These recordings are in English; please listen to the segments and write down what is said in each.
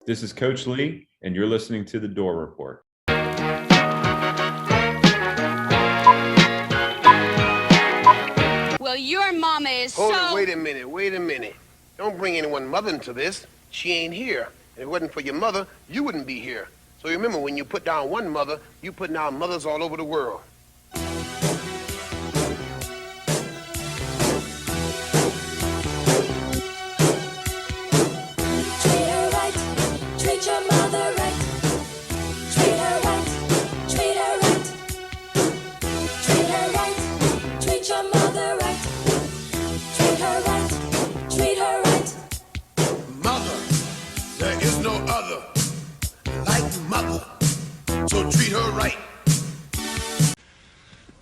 This is Coach Lee, and you're listening to The Door Report. Well, your mama is Hold it, wait a minute. Don't bring anyone mother into this. She ain't here. If it wasn't for your mother, you wouldn't be here. So remember, when you put down one mother, you put down mothers all over the world.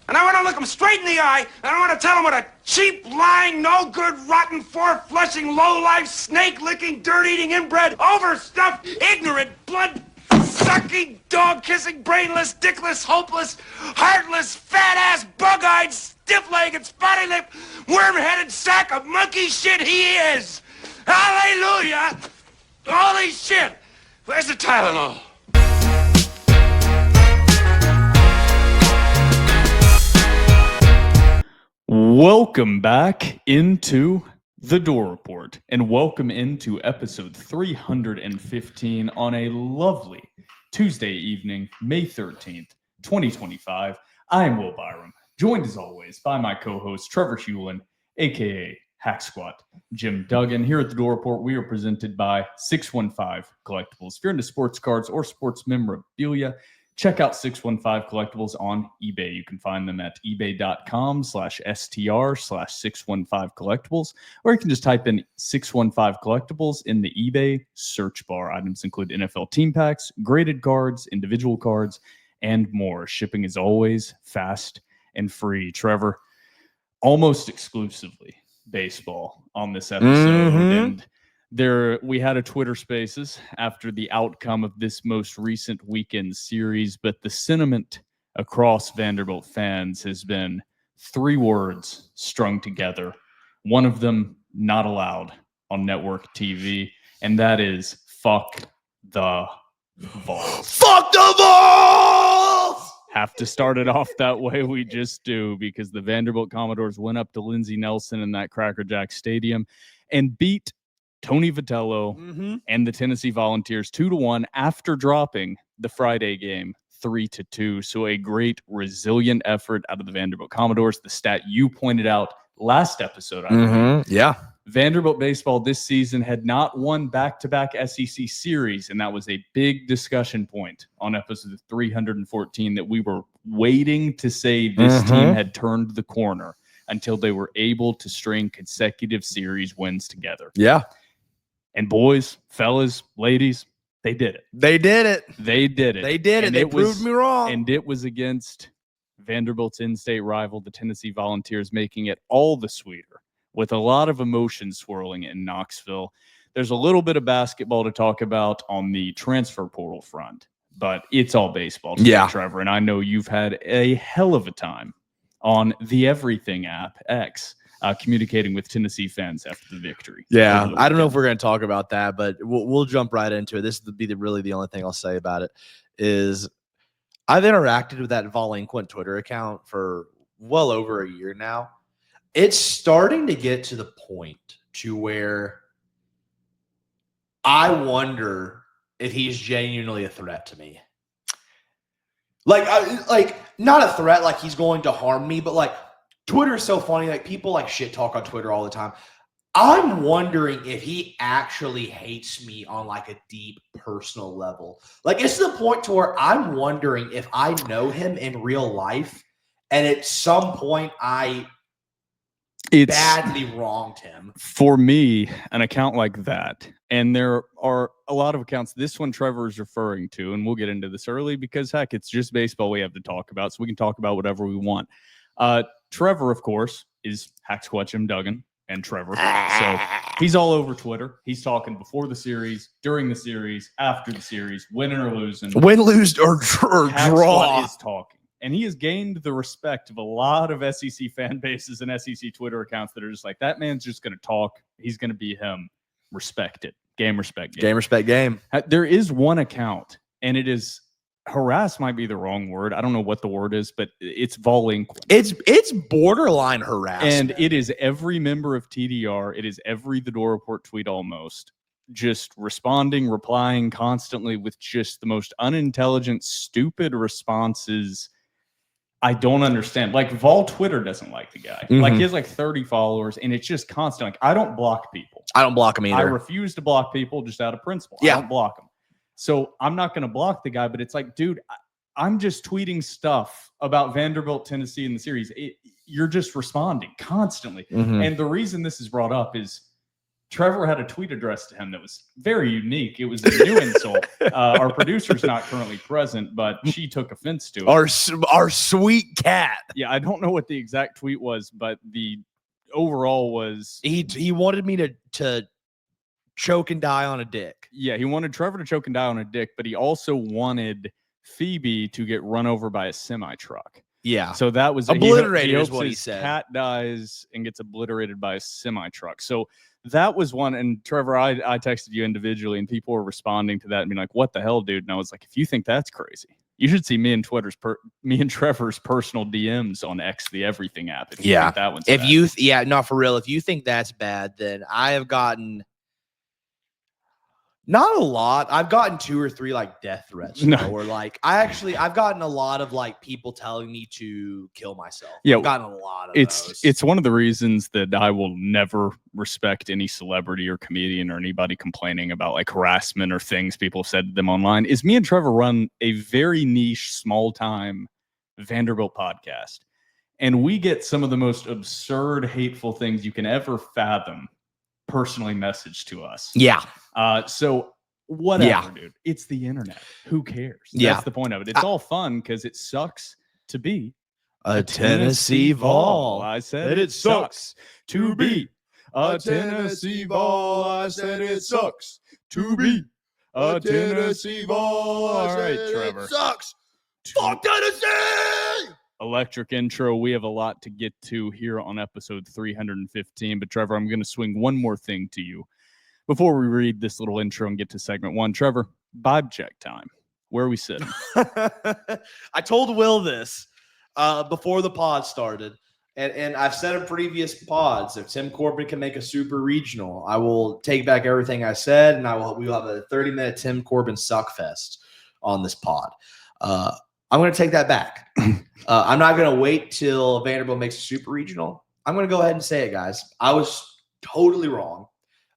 And I want to look them straight in the eye, and I want to tell them what a cheap, lying, no-good, rotten, four-flushing, low-life, snake-licking, dirt-eating, inbred, overstuffed, ignorant, blood-sucking, dog-kissing, brainless, dickless, hopeless, heartless, fat-ass, bug-eyed, stiff-legged, spotty-lipped, worm-headed sack of monkey shit he is! Hallelujah! Holy shit! Where's the Tylenol? Welcome back into The Door Report, and welcome into episode 315 on a lovely Tuesday evening, May 13th, 2025. I am Will Byrum, joined as always by my co-host Trevor Hulan, aka Hack Squat Jim Duggan. Here at The Door Report, we are presented by 615 Collectibles. If you're into sports cards or sports memorabilia, check out 615 Collectibles on eBay. You can find them at ebay.com/str/615collectibles, or you can just type in 615 Collectibles in the eBay search bar. Items include NFL team packs, graded cards, individual cards, and more. Shipping is always fast and free. Trevor, almost exclusively baseball on this episode. And we had a Twitter Spaces after the outcome of this most recent weekend series, but the sentiment across Vanderbilt fans has been three words strung together. One of them not allowed on network TV, and that is fuck the Vols. Fuck the Vols! Have to start it off that way. We just do, because the Vanderbilt Commodores went up to Lindsey Nelson in that Cracker Jack Stadium and beat Tony Vitello and the Tennessee Volunteers 2-1 after dropping the Friday game 3-2. So a great resilient effort out of the Vanderbilt Commodores. The stat you pointed out last episode, I believe. Yeah. Vanderbilt baseball this season had not won back-to-back SEC series, and that was a big discussion point on episode 314 that we were waiting to say this team had turned the corner until they were able to string consecutive series wins together. Yeah. And boys, fellas, ladies, they did it. They did it. They did it. They did it. And They proved me wrong. And it was against Vanderbilt's in-state rival, the Tennessee Volunteers, making it all the sweeter with a lot of emotion swirling in Knoxville. There's a little bit of basketball to talk about on the transfer portal front, but it's all baseball today, Trevor. And I know you've had a hell of a time on the Everything app, X, communicating with Tennessee fans after the victory. Yeah, I don't know if we're going to talk about that, but we'll jump right into it. This would be really the only thing I'll say about it is I've interacted with that Volinquent Twitter account for well over a year now. It's starting to get to the point to where I wonder if he's genuinely a threat to me. Like not a threat, like he's going to harm me, but like Twitter is so funny. Like people like shit talk on Twitter all the time. I'm wondering if he actually hates me on like a deep personal level. Like it's to the point to where I'm wondering if I know him in real life and at some point it's badly wronged him. For me, an account like that, and there are a lot of accounts, this one Trevor is referring to, and we'll get into this early because, heck, it's just baseball we have to talk about, so we can talk about whatever we want. Trevor, of course, is Hack Squat Jim Duggan and Trevor. So he's all over Twitter. He's talking before the series, during the series, after the series, winning or losing. Win, lose, or Hack draw. Squat is talking. And he has gained the respect of a lot of SEC fan bases and SEC Twitter accounts that are just like, that man's just going to talk. He's going to be him. Respect it. Game respect game. Game respect game. There is one account, and it is harass might be the wrong word. I don't know what the word is, but it's volinquent. It's borderline harassment. And it is every member of TDR. It is every The Door Report tweet almost. Just responding, replying constantly with just the most unintelligent, stupid responses. I don't understand. Like Vol Twitter doesn't like the guy. Like he has like 30 followers, and it's just constant. Like I don't block people. I don't block them either. I refuse to block people just out of principle. Yeah. I don't block them. So I'm not going to block the guy, but it's like, dude, I'm just tweeting stuff about Vanderbilt, Tennessee in the series. You're just responding constantly. And the reason this is brought up is Trevor had a tweet addressed to him that was very unique. It was a new insult. Our producer's not currently present, but she took offense to it. Our sweet cat. Yeah, I don't know what the exact tweet was, but the overall was he wanted me to choke and die on a dick. Yeah, he wanted Trevor to choke and die on a dick, but he also wanted Phoebe to get run over by a semi truck. Yeah. So that was obliterated, he is hopes what he his said. Cat dies and gets obliterated by a semi truck. So that was one. And Trevor, I texted you individually, and people were responding to that and being like, "What the hell, dude?" And I was like, "If you think that's crazy, you should see me and Trevor's personal DMs on X, the Everything app." If you think that one's bad. Not for real. If you think that's bad, then I have gotten. Not a lot. I've gotten 2 or 3 like death threats. Or like I've gotten a lot of like people telling me to kill myself. Yeah, I've gotten a lot of those. It's one of the reasons that I will never respect any celebrity or comedian or anybody complaining about like harassment or things people have said to them online. Is me and Trevor run a very niche, small time Vanderbilt podcast, and we get some of the most absurd, hateful things you can ever fathom personally messaged to us. Yeah. So whatever, dude. It's the internet. Who cares? That's the point of it. It's all fun because it sucks to be a Tennessee Vol. I said it sucks to be a Tennessee Vol. I said it sucks to be a Tennessee Vol. All right, Trevor. It sucks. Fuck Tennessee! Electric intro. We have a lot to get to here on episode 315. But Trevor, I'm going to swing one more thing to you before we read this little intro and get to segment 1. Trevor, vibe check time. Where are we sitting? I told Will this before the pod started, and I've said in previous pods, if Tim Corbin can make a super regional, I will take back everything I said, and we will have a 30-minute Tim Corbin suckfest on this pod. I'm going to take that back. I'm not going to wait till Vanderbilt makes a super regional. I'm going to go ahead and say it, guys. I was totally wrong.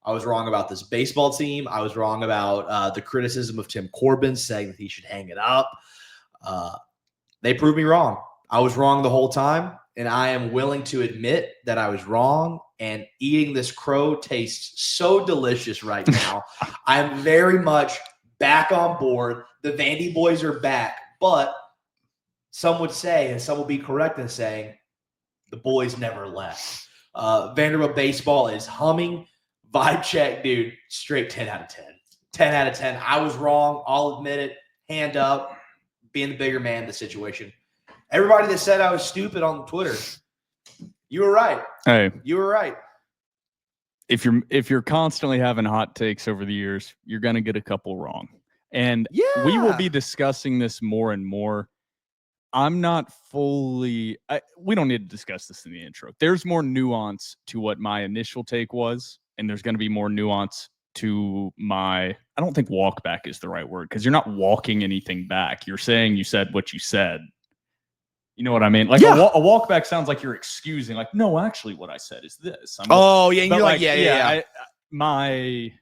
I was wrong about this baseball team. I was wrong about the criticism of Tim Corbin saying that he should hang it up. They proved me wrong. I was wrong the whole time, and I am willing to admit that I was wrong, and eating this crow tastes so delicious right now. I'm very much back on board. The Vandy boys are back, but some would say, and some will be correct in saying, the boys never left. Vanderbilt baseball is humming. Vibe check, dude. Straight 10 out of 10. 10 out of 10. I was wrong. I'll admit it. Hand up. Being the bigger man in the situation. Everybody that said I was stupid on Twitter, you were right. Hey, you were right. If you're constantly having hot takes over the years, you're going to get a couple wrong. And we will be discussing this more and more. I'm not fully we don't need to discuss this in the intro. There's more nuance to what my initial take was, and there's going to be more nuance to my, I don't think walk back is the right word, because you're not walking anything back. You're saying you said what you said. You know what I mean? Like a walk back sounds like you're excusing, like, no, actually what I said is this. And you're like, my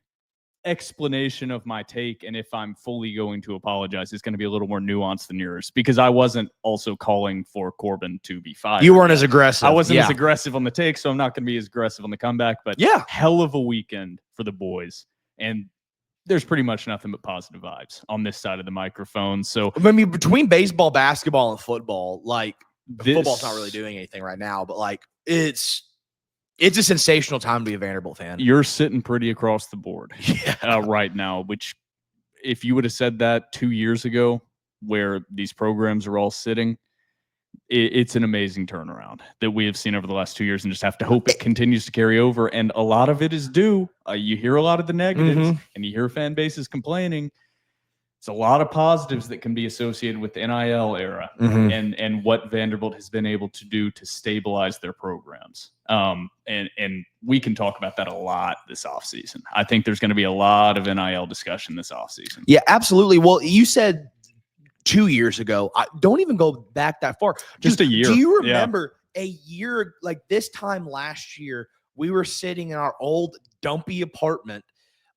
explanation of my take, and if I'm fully going to apologize, is going to be a little more nuanced than yours, because I wasn't also calling for Corbin to be fired. You weren't as aggressive. I wasn't as aggressive on the take, so I'm not going to be as aggressive on the comeback. But hell of a weekend for the boys, and there's pretty much nothing but positive vibes on this side of the microphone. So I mean, between baseball, basketball, and football, like football's not really doing anything right now, but like it's a sensational time to be a Vanderbilt fan. You're sitting pretty across the board right now, which if you would have said that 2 years ago, where these programs are all sitting, it's an amazing turnaround that we have seen over the last 2 years, and just have to hope it continues to carry over. And a lot of it is due. You hear a lot of the negatives, and you hear fan bases complaining. It's a lot of positives that can be associated with the NIL era and what Vanderbilt has been able to do to stabilize their programs. And we can talk about that a lot this offseason. I think there's going to be a lot of NIL discussion this offseason. Yeah, absolutely. Well, you said 2 years ago. Don't even go back that far. Just a year. Do you remember a year like this time last year? We were sitting in our old dumpy apartment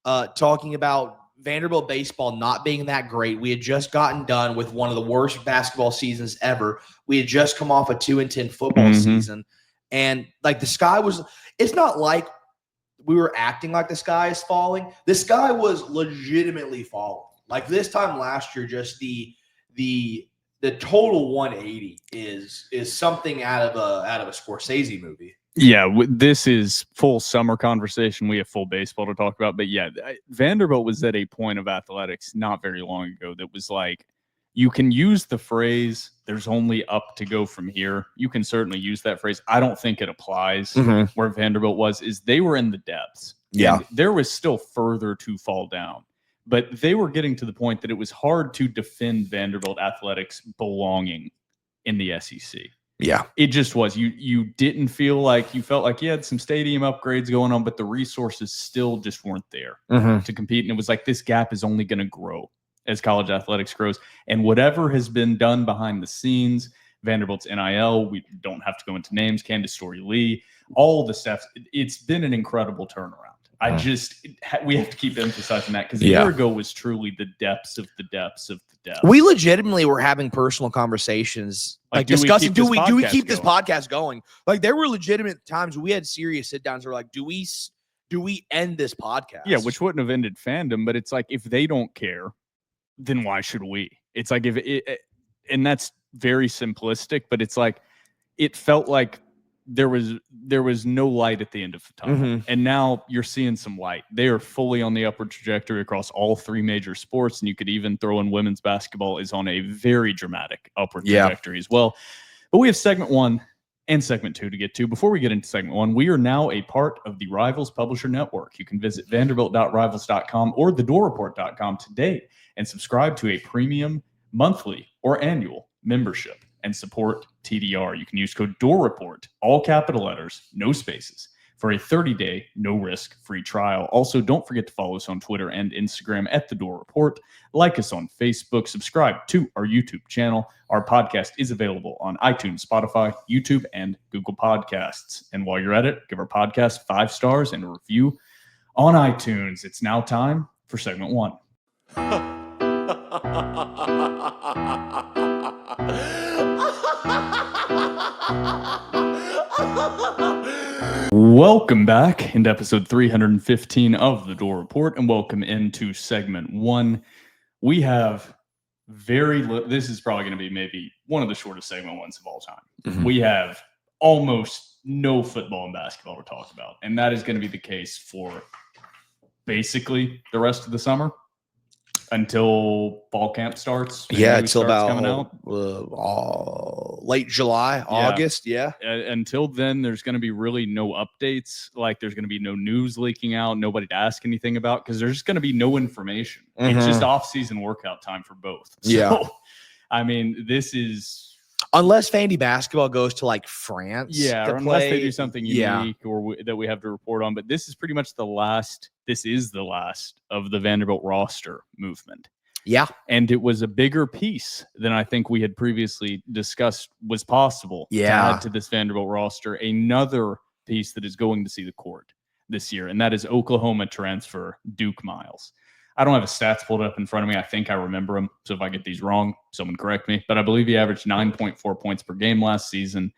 talking about Vanderbilt baseball not being that great. We had just gotten done with one of the worst basketball seasons ever. We had just come off a 2-10 football season. And like the sky was, it's not like we were acting like the sky is falling. The sky was legitimately falling. Like this time last year, just the total 180 is something out of a Scorsese movie. Yeah, this is full summer conversation. We have full baseball to talk about. But yeah, Vanderbilt was at a point of athletics not very long ago that was like, you can use the phrase, there's only up to go from here. You can certainly use that phrase. I don't think it applies where Vanderbilt was, is they were in the depths. Yeah. And there was still further to fall down. But they were getting to the point that it was hard to defend Vanderbilt athletics belonging in the SEC. Yeah. It just was. You didn't feel like, you felt like you had some stadium upgrades going on, but the resources still just weren't there to compete. And it was like, this gap is only going to grow as college athletics grows. And whatever has been done behind the scenes, Vanderbilt's NIL, we don't have to go into names, Candace Story-Lee, all the stuff, it's been an incredible turnaround. We have to keep emphasizing that, because a year ago was truly the depths of the depths of the depths. We legitimately were having personal conversations, like discussing, do we keep this podcast going? Like there were legitimate times we had serious sit downs. We're like, do we end this podcast? Yeah, which wouldn't have ended fandom, but it's like, if they don't care, then why should we? It's like, and that's very simplistic, but it's like, it felt like there was no light at the end of the tunnel. And now you're seeing some light. They are fully on the upward trajectory across all three major sports. And you could even throw in women's basketball is on a very dramatic upward trajectory as well. But we have segment 1 and segment 2 to get to. Before we get into segment 1, we are now a part of the Rivals Publisher Network. You can visit vanderbilt.rivals.com or thedorreport.com today and subscribe to a premium monthly or annual membership and support TDR. You can use code DOORREPORT, all capital letters, no spaces, for a 30-day, no-risk free trial. Also, don't forget to follow us on Twitter and Instagram at The Door Report. Like us on Facebook. Subscribe to our YouTube channel. Our podcast is available on iTunes, Spotify, YouTube, and Google Podcasts. And while you're at it, give our podcast 5 stars and a review on iTunes. It's now time for segment 1. Welcome back into episode 315 of The Door Report, and welcome into segment 1. We have this is probably going to be maybe one of the shortest segment 1s of all time. We have almost no football and basketball to talk about, and that is going to be the case for basically the rest of the summer until fall camp starts. Until about coming out. Late July, August. Until then, there's going to be really no updates. Like, there's going to be no news leaking out, nobody to ask anything about, because there's going to be no information. It's just off-season workout time for both. So, I mean, this is... Unless Vandy basketball goes to like France. Or unless they do something unique or that we have to report on. But this is pretty much the last of the Vanderbilt roster movement. Yeah. And it was a bigger piece than I think we had previously discussed was possible to add to this Vanderbilt roster. Another piece that is going to see the court this year, and that is Oklahoma transfer Duke Miles. I don't have his stats pulled up in front of me. I think I remember him. So if I get these wrong, someone correct me. But I believe he averaged 9.4 points per game last season,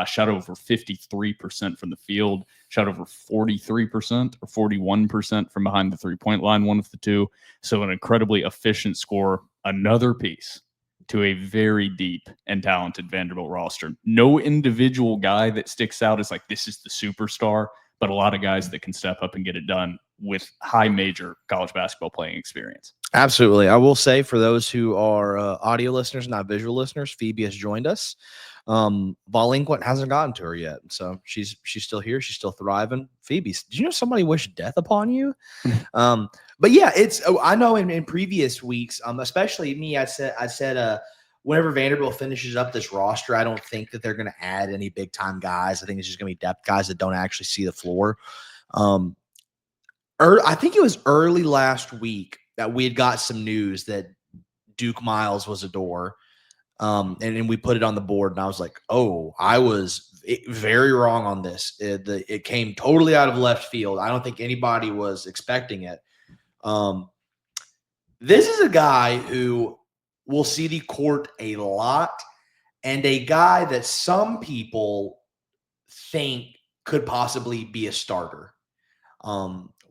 shot over 53% from the field, shot over 43% or 41% from behind the three-point line, one of the two. So an incredibly efficient scorer, another piece to a very deep and talented Vanderbilt roster. No individual guy that sticks out as like, this is the superstar, but a lot of guys that can step up and get it done with high major college basketball playing experience. Absolutely. I will say for those who are audio listeners, not visual listeners, Phoebe has joined us. Volinquent hasn't gotten to her yet. So she's still here. She's still thriving. Phoebe, did you know somebody wished death upon you? But yeah, I know in previous weeks, especially me, I said whenever Vanderbilt finishes up this roster, I don't think that they're going to add any big time guys. I think it's just going to be depth guys that don't actually see the floor. I think it was early last week that we had got some news that Duke Miles was a door. And we put it on the board, and I was like, oh, I was very wrong on this. It came totally out of left field. I don't think anybody was expecting it. This is a guy who will see the court a lot, and a guy that some people think could possibly be a starter.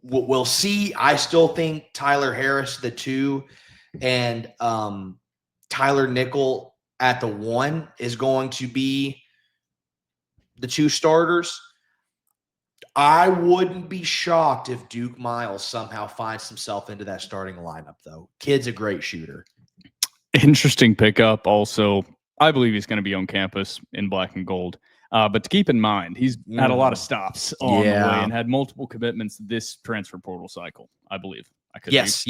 We'll see. I still think Tyler Harris, the 2, and Tyler Nickel at the 1 is going to be the 2 starters. I wouldn't be shocked if Duke Miles somehow finds himself into that starting lineup, though. Kid's a great shooter. Interesting pickup. Also, I believe he's going to be on campus in black and gold. But to keep in mind, he's had a lot of stops on the way and had multiple commitments this transfer portal cycle, I believe. Yes.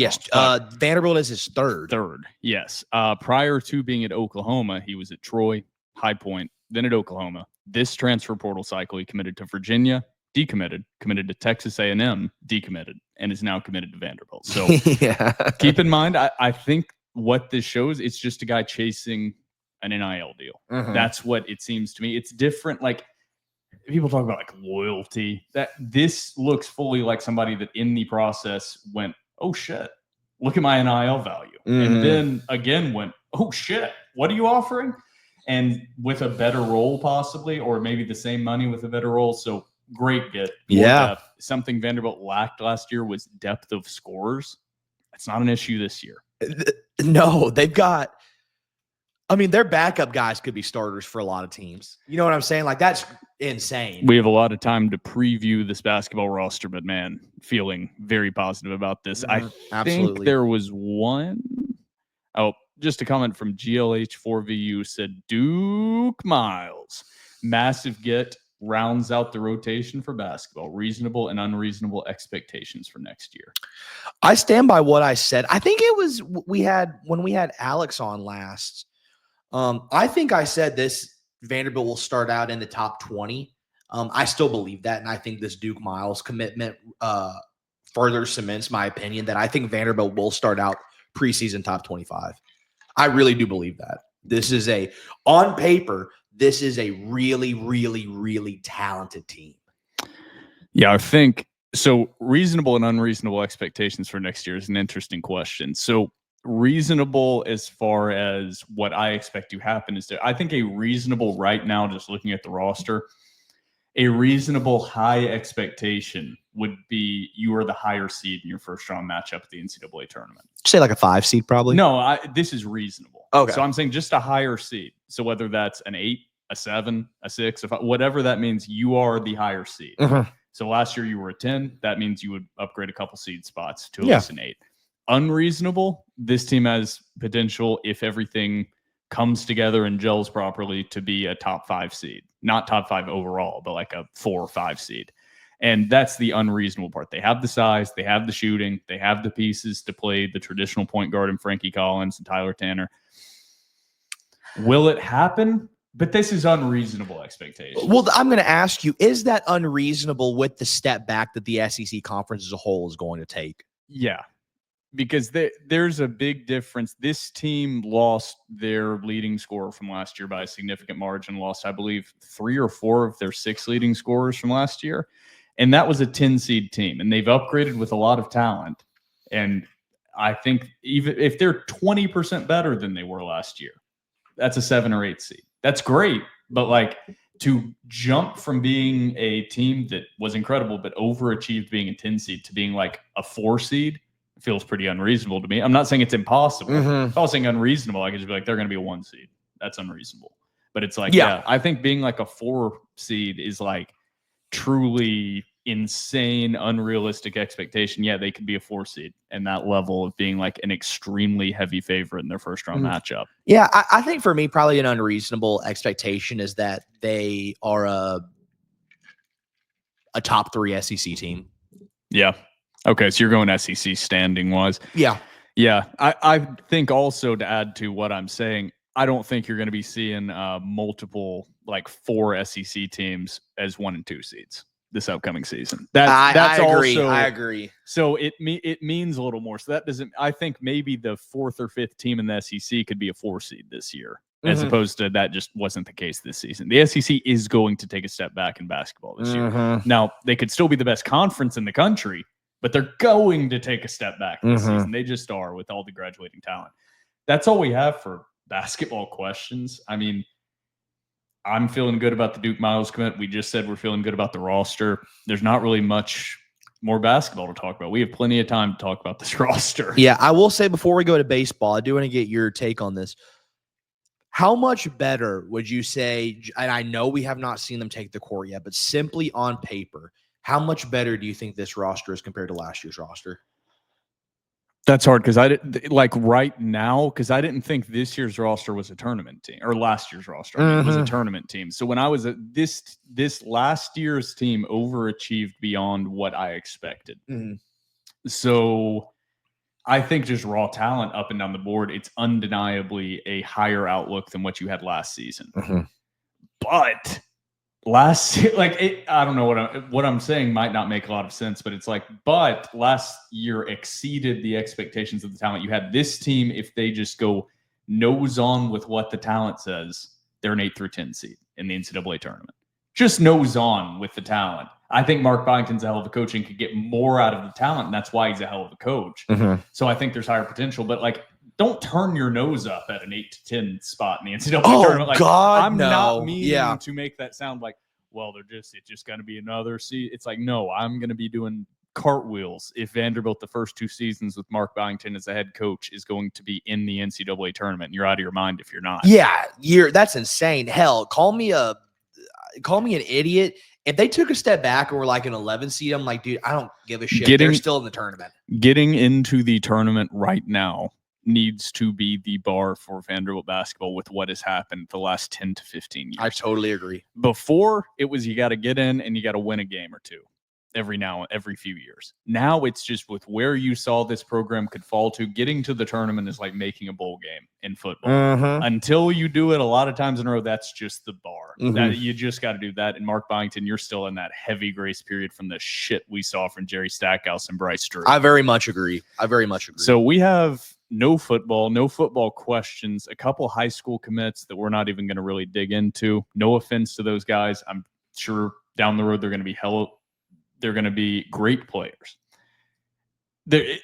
Vanderbilt is his third. Yes. Prior to being at Oklahoma, he was at Troy, High Point, then at Oklahoma. This transfer portal cycle, he committed to Virginia, decommitted, committed to Texas A&M, decommitted, and is now committed to Vanderbilt. So keep in mind, I think what this shows, it's just a guy chasing an NIL deal. That's what it seems to me. It's different. Like, people talk about like loyalty. That this looks fully like somebody that in the process went, oh shit, look at my NIL value. And then again went, oh shit, what are you offering? And with a better role possibly, or maybe the same money with a better role. So great get. Depth. Something Vanderbilt lacked last year was depth of scorers. That's not an issue this year. No, they've got, their backup guys could be starters for a lot of teams. You know what I'm saying? Like, that's insane. We have a lot of time to preview this basketball roster, but man, feeling very positive about this. I think there was one. Oh, just a comment from GLH4VU said Duke Miles, massive get, rounds out the rotation for basketball. Reasonable and unreasonable expectations for next year. I stand by what I said. I think it was when we had Alex on last. I think I said this Vanderbilt will start out in the top 20. I still believe that, and I think this Duke Miles commitment further cements my opinion that I think Vanderbilt will start out preseason top 25. I really do believe that. This is on paper, this is a really, really, really talented team. Yeah, I think so. Reasonable and unreasonable expectations for next year is an interesting question. So reasonable as far as what I expect to happen is I think a reasonable right now, just looking at the roster, a reasonable high expectation would be you are the higher seed in your first round matchup at the NCAA tournament. Say like a 5 seed probably? No, this is reasonable. Okay. So I'm saying just a higher seed. So whether that's an 8, a 7, a 6, whatever that means, you are the higher seed. So last year you were a 10. That means you would upgrade a couple seed spots to at least an 8. Unreasonable, this team has potential, if everything comes together and gels properly, to be a top 5 seed. Not top 5 overall, but like a 4 or 5 seed. And that's the unreasonable part. They have the size, they have the shooting, they have the pieces to play the traditional point guard in Frankie Collins and Tyler Tanner. Will it happen? But this is unreasonable expectations. Well, I'm going to ask you, is that unreasonable with the step back that the SEC conference as a whole is going to take? Yeah, because there's a big difference. This team lost their leading scorer from last year by a significant margin, lost, I believe, 3 or 4 of their 6 leading scorers from last year. And that was a 10-seed team. And they've upgraded with a lot of talent. And I think even if they're 20% better than they were last year, that's a 7 or 8 seed. That's great. But like, to jump from being a team that was incredible but overachieved being a 10 seed to being like a 4 seed feels pretty unreasonable to me. I'm not saying it's impossible. If I was saying unreasonable, I could just be like, they're going to be a 1 seed. That's unreasonable. But it's like, I think being like a 4 seed is like truly insane, unrealistic expectation, yeah, they could be a 4 seed, and that level of being like an extremely heavy favorite in their first round matchup. Yeah, I think for me, probably an unreasonable expectation is that they are a top 3 SEC team. Yeah. Okay, so you're going SEC standing wise. Yeah. Yeah. I think also, to add to what I'm saying, I don't think you're going to be seeing multiple like 4 SEC teams as 1 and 2 seeds this upcoming season. That's I agree. also, I agree. So it means a little more. So that doesn't. I think maybe the 4th or 5th team in the SEC could be a 4 seed this year, as opposed to that just wasn't the case this season. The SEC is going to take a step back in basketball this year. Now they could still be the best conference in the country, but they're going to take a step back this season. They just are, with all the graduating talent. That's all we have for basketball questions. I mean, I'm feeling good about the Duke Miles commit. We just said we're feeling good about the roster. There's not really much more basketball to talk about. We have plenty of time to talk about this roster. Yeah, I will say before we go to baseball, I do want to get your take on this. How much better would you say, and I know we have not seen them take the court yet, but simply on paper, how much better do you think this roster is compared to last year's roster? That's hard because I didn't like right now, because I didn't think this year's roster was a tournament team, or last year's roster was a tournament team. So when I was at this last year's team overachieved beyond what I expected. So I think just raw talent up and down the board, it's undeniably a higher outlook than what you had last season. But I don't know what I'm saying might not make a lot of sense, but it's like, but last year exceeded the expectations of the talent you had. This team, if they just go nose on with what the talent says, they're an 8 through 10 seed in the NCAA tournament. Just nose on with the talent. I think Mark Byington's a hell of a coach and could get more out of the talent, and that's why he's a hell of a coach. So I think there's higher potential, but like, don't turn your nose up at an 8 to 10 spot in the NCAA tournament. Like, I'm not meaning to make that sound like, well, it's just going to be another seed. It's like, no, I'm going to be doing cartwheels if Vanderbilt, the first 2 seasons with Mark Byington as the head coach, is going to be in the NCAA tournament. You're out of your mind if you're not. Yeah, that's insane. Hell, call me an idiot. If they took a step back and were like an 11 seed, I'm like, dude, I don't give a shit. They're still in the tournament. Getting into the tournament right now needs to be the bar for Vanderbilt basketball with what has happened the last 10 to 15 years. I totally agree. Before, it was you got to get in and you got to win a game or two every few years. Now it's just with where you saw this program could fall to, getting to the tournament is like making a bowl game in football. Until you do it a lot of times in a row, that's just the bar. That you just got to do that. And Mark Byington, you're still in that heavy grace period from the shit we saw from Jerry Stackhouse and Bryce Drew. I very much agree. So we have no football questions, a couple high school commits that we're not even going to really dig into. No offense to those guys. I'm sure down the road they're going to be great players.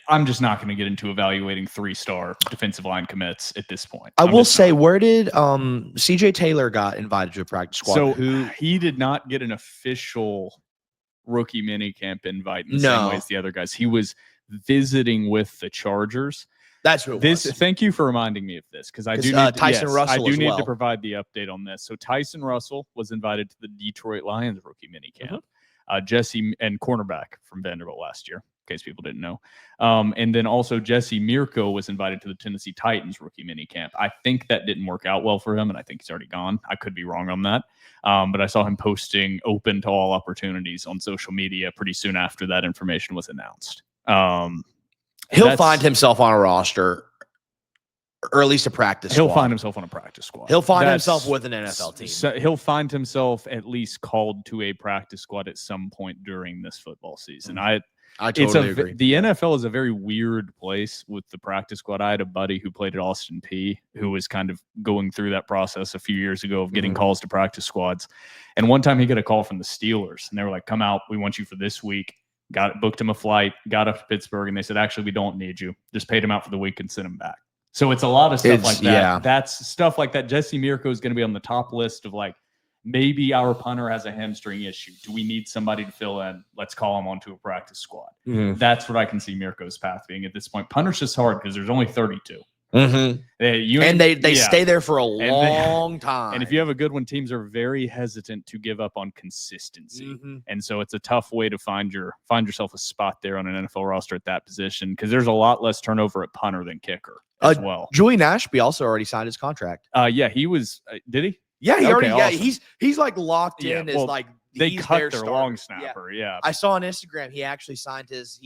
I'm just not going to get into evaluating 3-star defensive line commits at this point. I will say, where did CJ Taylor got invited to a practice squad? So he did not get an official rookie minicamp invite in the same way as the other guys. He was visiting with the Chargers. That's what it was. Thank you for reminding me of this, because I do need Tyson Russell. I do need to provide the update on this. So Tyson Russell was invited to the Detroit Lions rookie minicamp. Jesse and cornerback from Vanderbilt last year, in case people didn't know. And then also Jesse Mirko was invited to the Tennessee Titans rookie minicamp. I think that didn't work out well for him, and I think he's already gone. I could be wrong on that. But I saw him posting open to all opportunities on social media pretty soon after that information was announced. He'll find himself on a roster, or at least a practice squad. He'll find himself on a practice squad. He'll find himself with an NFL team. So he'll find himself at least called to a practice squad at some point during this football season. I totally agree. The NFL is a very weird place with the practice squad. I had a buddy who played at Austin Peay who was kind of going through that process a few years ago of getting calls to practice squads. And one time he got a call from the Steelers, and they were like, come out, we want you for this week. Booked him a flight, got up to Pittsburgh, and they said, actually, we don't need you. Just paid him out for the week and sent him back. So it's a lot of stuff like that. Yeah. That's stuff like that. Jesse Mirko is going to be on the top list of like, maybe our punter has a hamstring issue. Do we need somebody to fill in? Let's call him onto a practice squad. That's what I can see Mirko's path being at this point. Punter's just hard because there's only 32. Mm-hmm. They stay there for a long time. And if you have a good one, teams are very hesitant to give up on consistency. Mm-hmm. And so it's a tough way to find yourself a spot there on an NFL roster at that position, because there's a lot less turnover at punter than kicker as well. Julian Ashby also already signed his contract. Yeah, he was. Did he? Yeah, he already. Awesome. Yeah, he's like locked in as like. They he's cut their starter. long snapper. Yeah. I saw on Instagram he actually signed his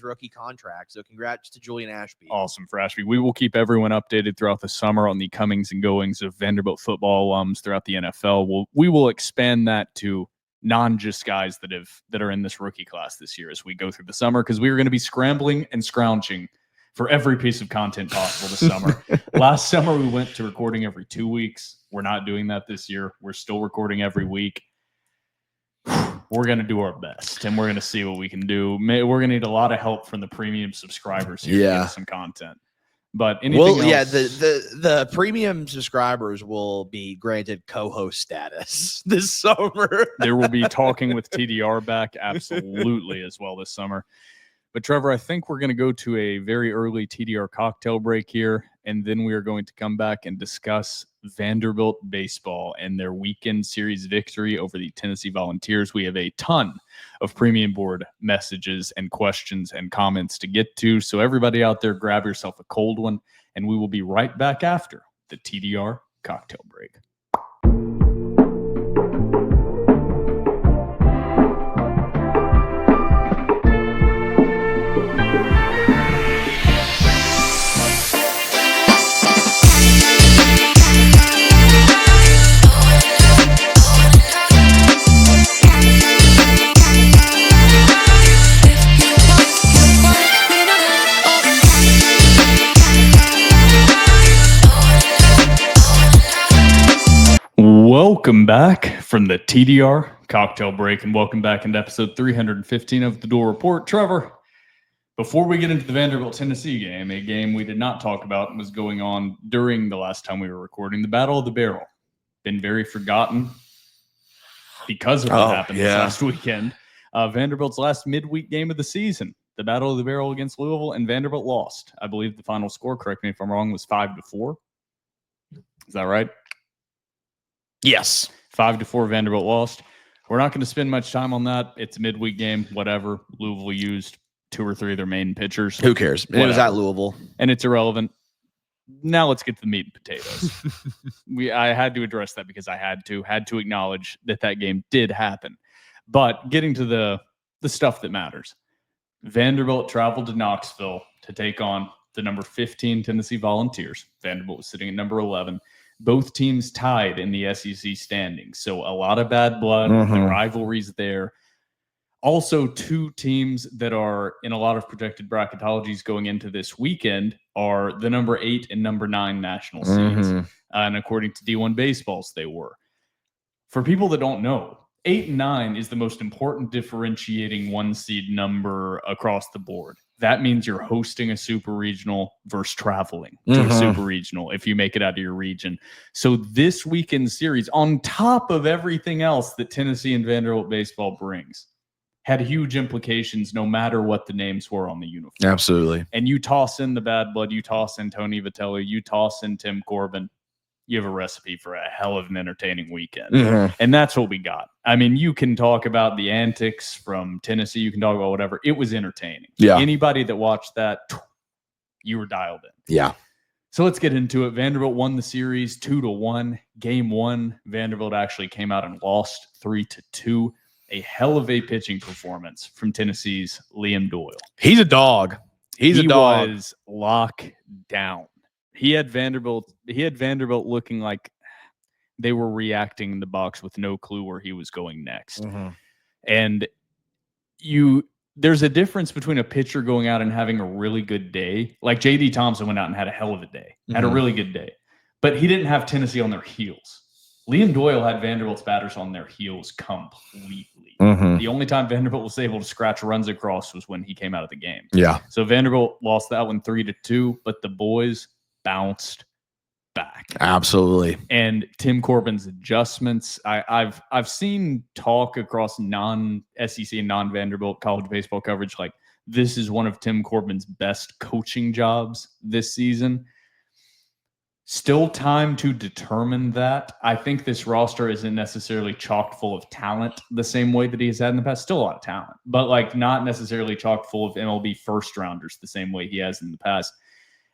rookie contract. So congrats to Julian Ashby. Awesome for Ashby. We will keep everyone updated throughout the summer on the comings and goings of Vanderbilt football alums throughout the NFL. We will expand that to non-just guys that are in this rookie class this year as we go through the summer, because we are going to be scrambling and scrounging for every piece of content possible this summer. Last summer we went to recording every 2 weeks. We're not doing that this year. We're still recording every week. We're going to do our best, and we're going to see what we can do. We're going to need a lot of help from the premium subscribers here to get us some content. But anything else? The premium subscribers will be granted co-host status this summer. There will be talking with TDR back absolutely as well this summer. But Trevor, I think we're going to go to a very early TDR cocktail break here, and then we are going to come back and discuss Vanderbilt baseball and their weekend series victory over the Tennessee Volunteers. We have a ton of premium board messages and questions and comments to get to. So everybody out there, grab yourself a cold one, and we will be right back after the TDR cocktail break. Welcome back from the TDR cocktail break, and welcome back into episode 315 of the Door Report. Trevor, before we get into the Vanderbilt Tennessee game, a game we did not talk about was going on during the last time we were recording, the Battle of the Barrel. Been very forgotten because of what happened this last weekend. Vanderbilt's last midweek game of the season, the Battle of the Barrel against Louisville, and Vanderbilt lost. I believe the final score, correct me if I'm wrong, was 5-4. Is that right? Yes. 5-4 Vanderbilt lost. We're not going to spend much time on that. It's a midweek game, whatever. Louisville used 2 or 3 of their main pitchers. Who cares? It was at Louisville. And it's irrelevant. Now let's get to the meat and potatoes. I had to address that because I had to acknowledge that game did happen. But getting to the stuff that matters. Vanderbilt traveled to Knoxville to take on the number 15 Tennessee Volunteers. Vanderbilt was sitting at number 11. Both teams tied in the SEC standings. So a lot of bad blood, the rivalries there. Also, 2 teams that are in a lot of projected bracketologies going into this weekend are the number 8 and number 9 national seeds. And according to D1 Baseballs, they were. For people that don't know, 8 and 9 is the most important differentiating 1-seed number across the board. That means you're hosting a super regional versus traveling to a super regional if you make it out of your region. So this weekend series, on top of everything else that Tennessee and Vanderbilt baseball brings, had huge implications no matter what the names were on the uniform. Absolutely. And you toss in the bad blood, you toss in Tony Vitello, you toss in Tim Corbin, you have a recipe for a hell of an entertaining weekend. And that's what we got. I mean, you can talk about the antics from Tennessee. You can talk about whatever. It was entertaining. Yeah. Anybody that watched that, you were dialed in. Yeah. So let's get into it. Vanderbilt won the series 2-1. Game 1, Vanderbilt actually came out and lost 3-2. A hell of a pitching performance from Tennessee's Liam Doyle. He's a dog. He was locked down. He had Vanderbilt looking like they were reacting in the box with no clue where he was going next. And there's a difference between a pitcher going out and having a really good day. Like J.D. Thompson went out and had a hell of a day, had a really good day. But he didn't have Tennessee on their heels. Liam Doyle had Vanderbilt's batters on their heels completely. The only time Vanderbilt was able to scratch runs across was when he came out of the game. Yeah. So Vanderbilt lost that one 3-2, but the boys bounced back. Absolutely. And Tim Corbin's adjustments. I've seen talk across non-SEC and non-Vanderbilt college baseball coverage like this is one of Tim Corbin's best coaching jobs this season. Still time to determine that. I think this roster isn't necessarily chock full of talent the same way that he's had in the past. Still a lot of talent, but like not necessarily chock full of MLB first rounders the same way he has in the past.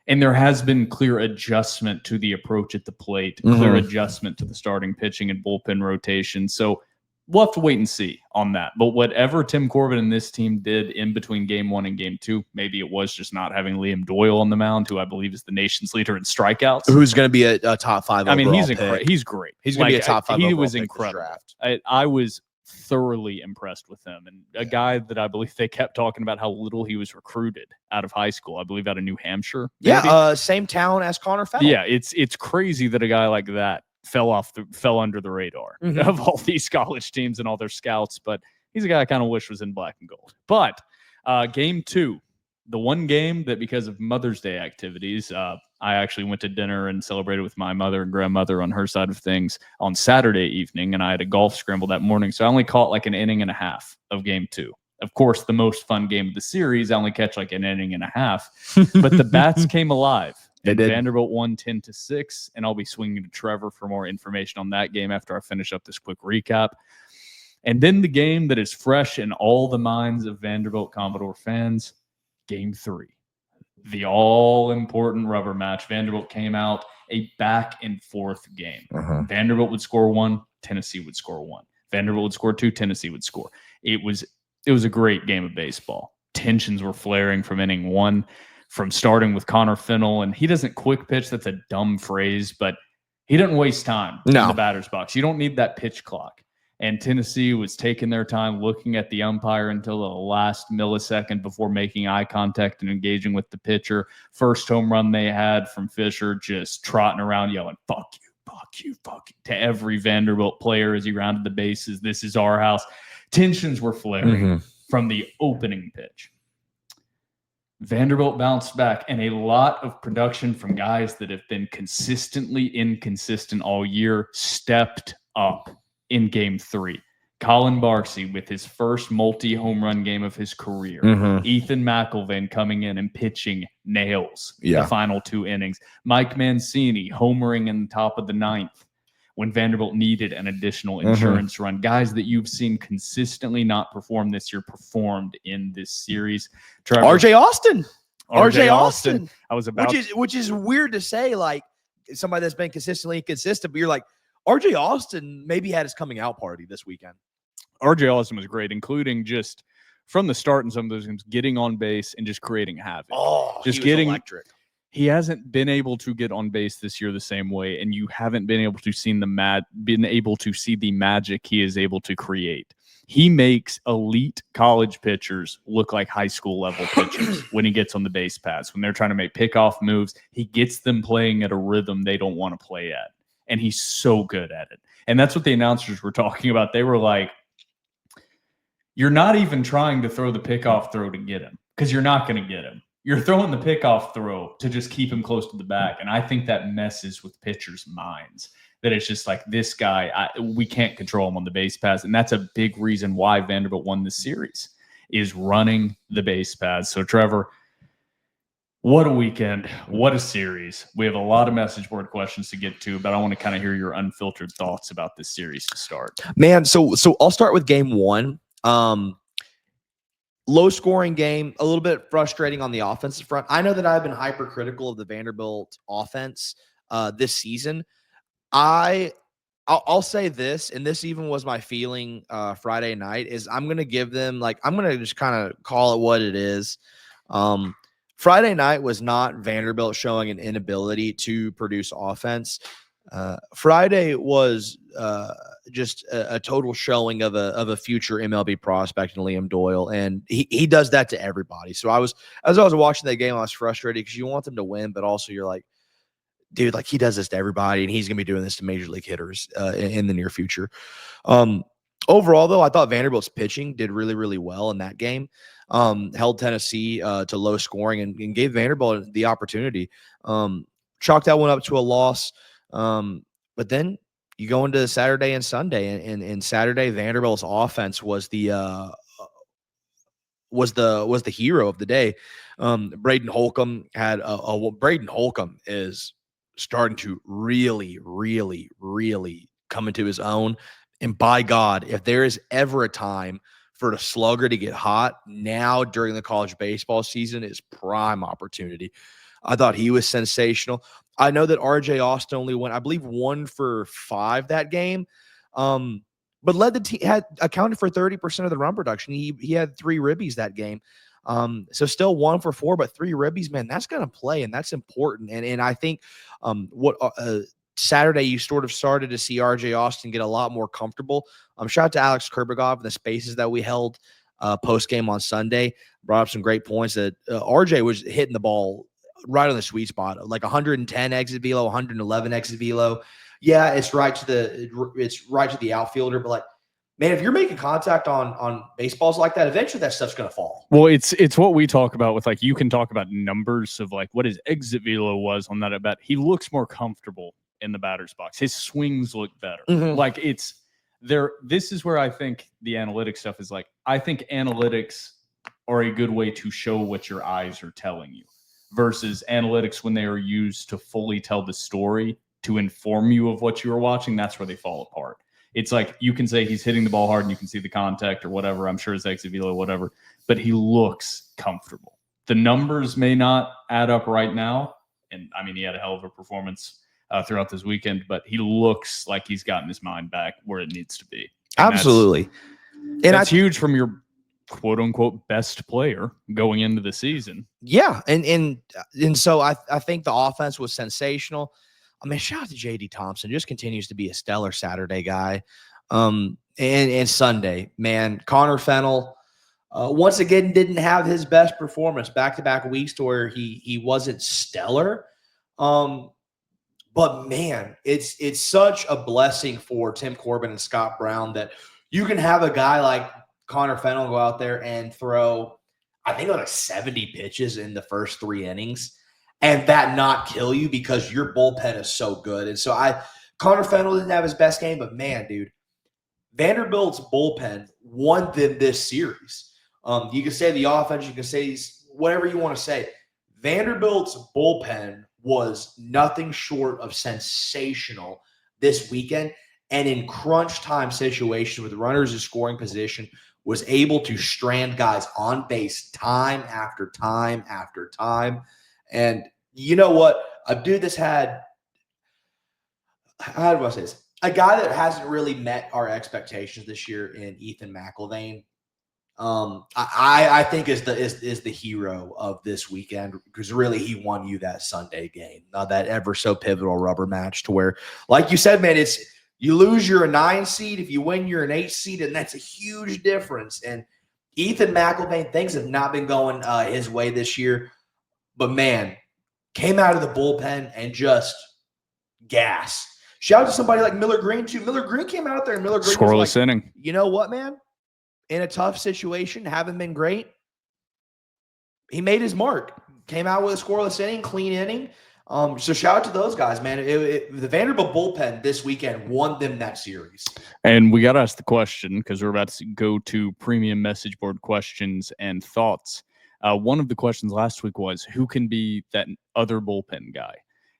And there has been clear adjustment to the approach at the plate, clear adjustment to the starting pitching and bullpen rotation. So we'll have to wait and see on that. But whatever Tim Corbin and this team did in between game 1 and game 2, maybe it was just not having Liam Doyle on the mound, who I believe is the nation's leader in strikeouts. Who's going to be a top 5 I mean, overall he's pick. He's great. He's going to be a top 5 He overall was pick this incredible. draft. I was thoroughly impressed with him. And a guy that I believe they kept talking about how little he was recruited out of high school. I believe out of New Hampshire. Maybe. Yeah, same town as Connor Fell. Yeah, it's crazy that a guy like that fell under the radar of all these college teams and all their scouts, but he's a guy I kind of wish was in black and gold. But game 2, the one game that because of Mother's Day activities, I actually went to dinner and celebrated with my mother and grandmother on her side of things on Saturday evening, and I had a golf scramble that morning, so I only caught like an inning and a half of game 2. Of course, the most fun game of the series, I only catch like an inning and a half, but the bats came alive. They did. Vanderbilt won 10-6, and I'll be swinging to Trevor for more information on that game after I finish up this quick recap. And then the game that is fresh in all the minds of Vanderbilt Commodore fans, game 3. The all-important rubber match. Vanderbilt came out a back-and-forth game. Vanderbilt would score 1, Tennessee would score 1. Vanderbilt would score 2, Tennessee would score. It was a great game of baseball. Tensions were flaring from inning 1. From starting with Connor Fennell, and he doesn't quick pitch. That's a dumb phrase, but he doesn't waste time in the batter's box. You don't need that pitch clock. And Tennessee was taking their time looking at the umpire until the last millisecond before making eye contact and engaging with the pitcher. First home run they had from Fisher, just trotting around yelling, "Fuck you, fuck you, fuck you," to every Vanderbilt player as he rounded the bases. This is our house. Tensions were flaring from the opening pitch. Vanderbilt bounced back, and a lot of production from guys that have been consistently inconsistent all year stepped up in game 3. Colin Barksey with his first multi-home run game of his career. Ethan McIlvain coming in and pitching nails the final 2 innings. Mike Mancini homering in the top of the 9th when Vanderbilt needed an additional insurance run. Guys that you've seen consistently not perform this year performed in this series. Trevor, RJ Austin. I was about which is weird to say, like somebody that's been consistently inconsistent, but you're like, RJ Austin maybe had his coming out party this weekend. RJ Austin was great, including just from the start in some of those games, getting on base and just creating havoc. Just getting electric. He hasn't been able to get on base this year the same way, and you haven't been able to see the magic he is able to create. He makes elite college pitchers look like high school level pitchers when he gets on the base paths. When they're trying to make pickoff moves, he gets them playing at a rhythm they don't want to play at, and he's so good at it. And that's what the announcers were talking about. They were like, "You're not even trying to throw the pickoff throw to get him, because you're not going to get him. You're throwing the pickoff throw to just keep him close to the back." And I think that messes with pitchers' minds, that it's just like, this guy, we can't control him on the base paths. And that's a big reason why Vanderbilt won this series, is running the base paths. So, Trevor, what a weekend. What a series. We have a lot of message board questions to get to, but I want to kind of hear your unfiltered thoughts about this series to start. Man, so I'll start with game 1. Low scoring game, a little bit frustrating on the offensive front. I know that I've been hypercritical of the Vanderbilt offense this season. I'll say this, and this even was my feeling Friday night, is I'm going to give them, like, I'm going to just kind of call it what it is. Friday night was not Vanderbilt showing an inability to produce offense. Friday was just a total showing of a future MLB prospect in Liam Doyle, and he does that to everybody. So as I was watching that game, I was frustrated because you want them to win, but also you're like, dude, like, he does this to everybody, and he's gonna be doing this to major league hitters in the near future. Overall, though, I thought Vanderbilt's pitching did really, really well in that game. Held Tennessee to low scoring and gave Vanderbilt the opportunity. Chalked that one up to a loss. But then you go into Saturday and Sunday, and Saturday Vanderbilt's offense was the hero of the day. Braden Holcomb had Braden Holcomb is starting to really, really, really come into his own. And by God, if there is ever a time for a slugger to get hot, now during the college baseball season is prime opportunity. I thought he was sensational. I know that RJ Austin only went, I believe, 1 for 5 that game, but led the team, had accounted for 30% of the run production. He had 3 ribbies that game. So still 1 for 4, but 3 ribbies, man, that's going to play, and that's important. And I think Saturday you sort of started to see RJ Austin get a lot more comfortable. Shout out to Alex Kerbigov and the spaces that we held post game on Sunday. Brought up some great points that RJ was hitting the ball right on the sweet spot, like 110 exit velo, 111 exit velo. Yeah, it's right to the outfielder, but like, man, if you're making contact on baseballs like that, eventually that stuff's going to fall. Well, it's what we talk about with, like, you can talk about numbers of like what his exit velo was on that at bat. He looks more comfortable in the batter's box. His swings look better. Mm-hmm. Like, it's there. This is where I think the analytics stuff is like, I think analytics are a good way to show what your eyes are telling you versus analytics when they are used to fully tell the story to inform you of what you are watching. That's where they fall apart. It's like you can say he's hitting the ball hard and you can see the contact or whatever. I'm sure his exit velo, whatever, but he looks comfortable. The numbers may not add up right now. And I mean, he had a hell of a performance throughout this weekend, but he looks like he's gotten his mind back where it needs to be. And absolutely. That's huge from your quote unquote best player going into the season. Yeah. And so I think the offense was sensational. I mean, shout out to JD Thompson, just continues to be a stellar Saturday guy. And Sunday, man, Connor Fennell, once again, didn't have his best performance back-to-back weeks to where he wasn't stellar. But man, it's such a blessing for Tim Corbin and Scott Brown that you can have a guy like Connor Fennell go out there and throw, I think, like 70 pitches in the first 3 innings and that not kill you because your bullpen is so good. And so Connor Fennell didn't have his best game, but man, dude, Vanderbilt's bullpen won them this series. You can say the offense, you can say whatever you want to say. Vanderbilt's bullpen was nothing short of sensational this weekend, and in crunch time situations with runners in scoring position was able to strand guys on base time after time after time. And you know what? A dude that's had, how do I say this? A guy that hasn't really met our expectations this year in Ethan McIlvain, I think is the hero of this weekend, because really he won you that Sunday game, that ever so pivotal rubber match, to where, like you said, man, it's you lose, you're a 9 seed. If you win, you're an 8 seed, and that's a huge difference. And Ethan McIlvain, things have not been going his way this year, but man, came out of the bullpen and just gas. Shout out to somebody like Miller Green too. Miller Green came out there and Miller Green scoreless was like, inning. You know what, man? In a tough situation, haven't been great. He made his mark. Came out with a scoreless inning, clean inning. So shout out to those guys, man. The Vanderbilt bullpen this weekend won them that series. And we got to ask the question, because we're about to go to premium message board questions and thoughts. One of the questions last week was, who can be that other bullpen guy?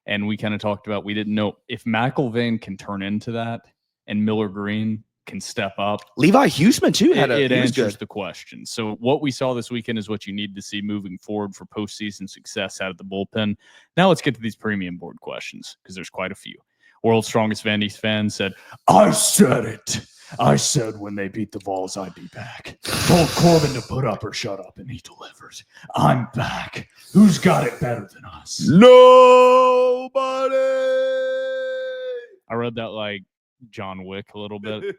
And we kind of talked about, we didn't know if McIlvain can turn into that and Miller Green can step up. Levi Huseman too it answers the question. So what we saw this weekend is what you need to see moving forward for postseason success out of the bullpen. Now let's get to these premium board questions, because there's quite a few. World's Strongest Vandy's fan said, I said it. I said when they beat the Vols, I'd be back. Told Corbin to put up or shut up, and he delivers. I'm back. Who's got it better than us? Nobody. I read that like John Wick a little bit,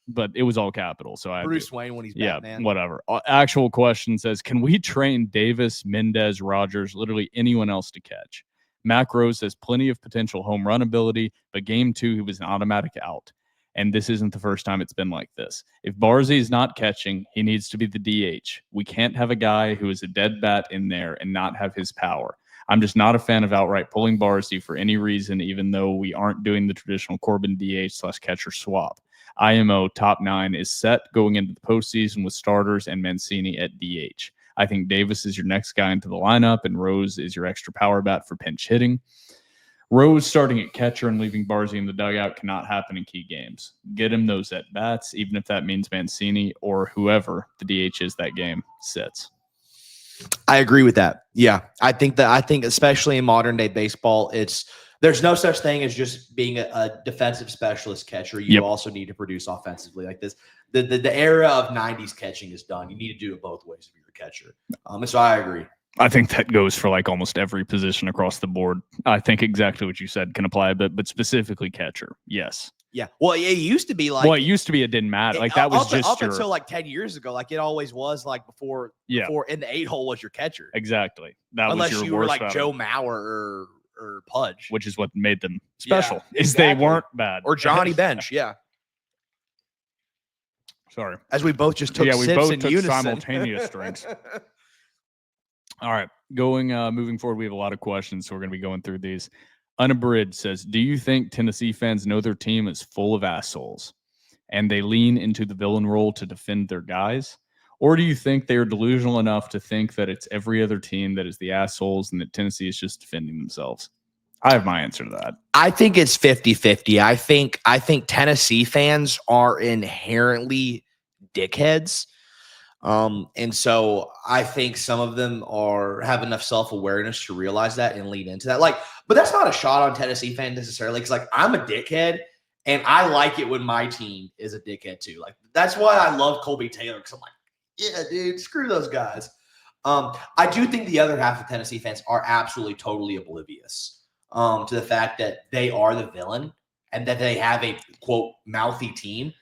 but it was all capital. So Bruce Wayne when he's yeah, Batman. whatever. Actual question says, can we train Davis, Mendez, Rogers, literally anyone else to catch? Mac Rose has plenty of potential home run ability, but game 2, he was an automatic out. And this isn't the first time it's been like this. If Barzy is not catching, he needs to be the DH. We can't have a guy who is a dead bat in there and not have his power. I'm just not a fan of outright pulling Barzy for any reason, even though we aren't doing the traditional Corbin DH/catcher swap. IMO top 9 is set going into the postseason with starters and Mancini at DH. I think Davis is your next guy into the lineup, and Rose is your extra power bat for pinch hitting. Rose starting at catcher and leaving Barzy in the dugout cannot happen in key games. Get him those at-bats, even if that means Mancini or whoever the DH is that game sits. I agree with that. Yeah. I think especially in modern day baseball, there's no such thing as just being a defensive specialist catcher. You also need to produce offensively like this. The era of 90s catching is done. You need to do it both ways if you're a catcher. And so I agree. I think that goes for like almost every position across the board. I think exactly what you said can apply, but specifically catcher. Yes. Yeah. Well, it used to be like. Well, it used to be it didn't matter. Like that was up until like 10 years ago. Like it always was like before in the 8-hole was your catcher. Exactly. That unless was your you were worst like battle. Joe Mauer or Pudge, which is what made them special. Yeah, is they weren't bad. Or Johnny Bench. Yeah. Sorry. As we both just took we sips both in took unison. simultaneous drinks. All right. Moving forward, we have a lot of questions, so we're going to be going through these. Unabridged says, do you think Tennessee fans know their team is full of assholes and they lean into the villain role to defend their guys? Or do you think they are delusional enough to think that it's every other team that is the assholes and that Tennessee is just defending themselves? I have my answer to that. I think it's 50-50. I think Tennessee fans are inherently dickheads. And so I think some of them have enough self-awareness to realize that and lean into that. But that's not a shot on Tennessee fans necessarily. Cause I'm a dickhead and I like it when my team is a dickhead too. That's why I love Colby Taylor. Cause I'm like, yeah, dude, screw those guys. I do think the other half of Tennessee fans are absolutely totally oblivious to the fact that they are the villain and that they have a quote mouthy team.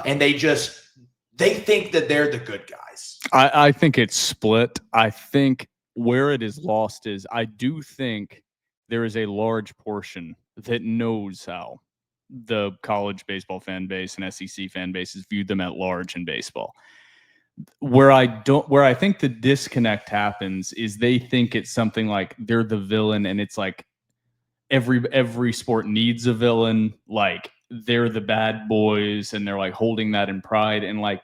And they think that they're the good guys. I think it's split. I think where it is lost is I do think there is a large portion that knows how the college baseball fan base and SEC fan bases view them at large in baseball. Where I think the disconnect happens is they think it's something like they're the villain and it's like every sport needs a villain. Like they're the bad boys and they're like holding that in pride. And like,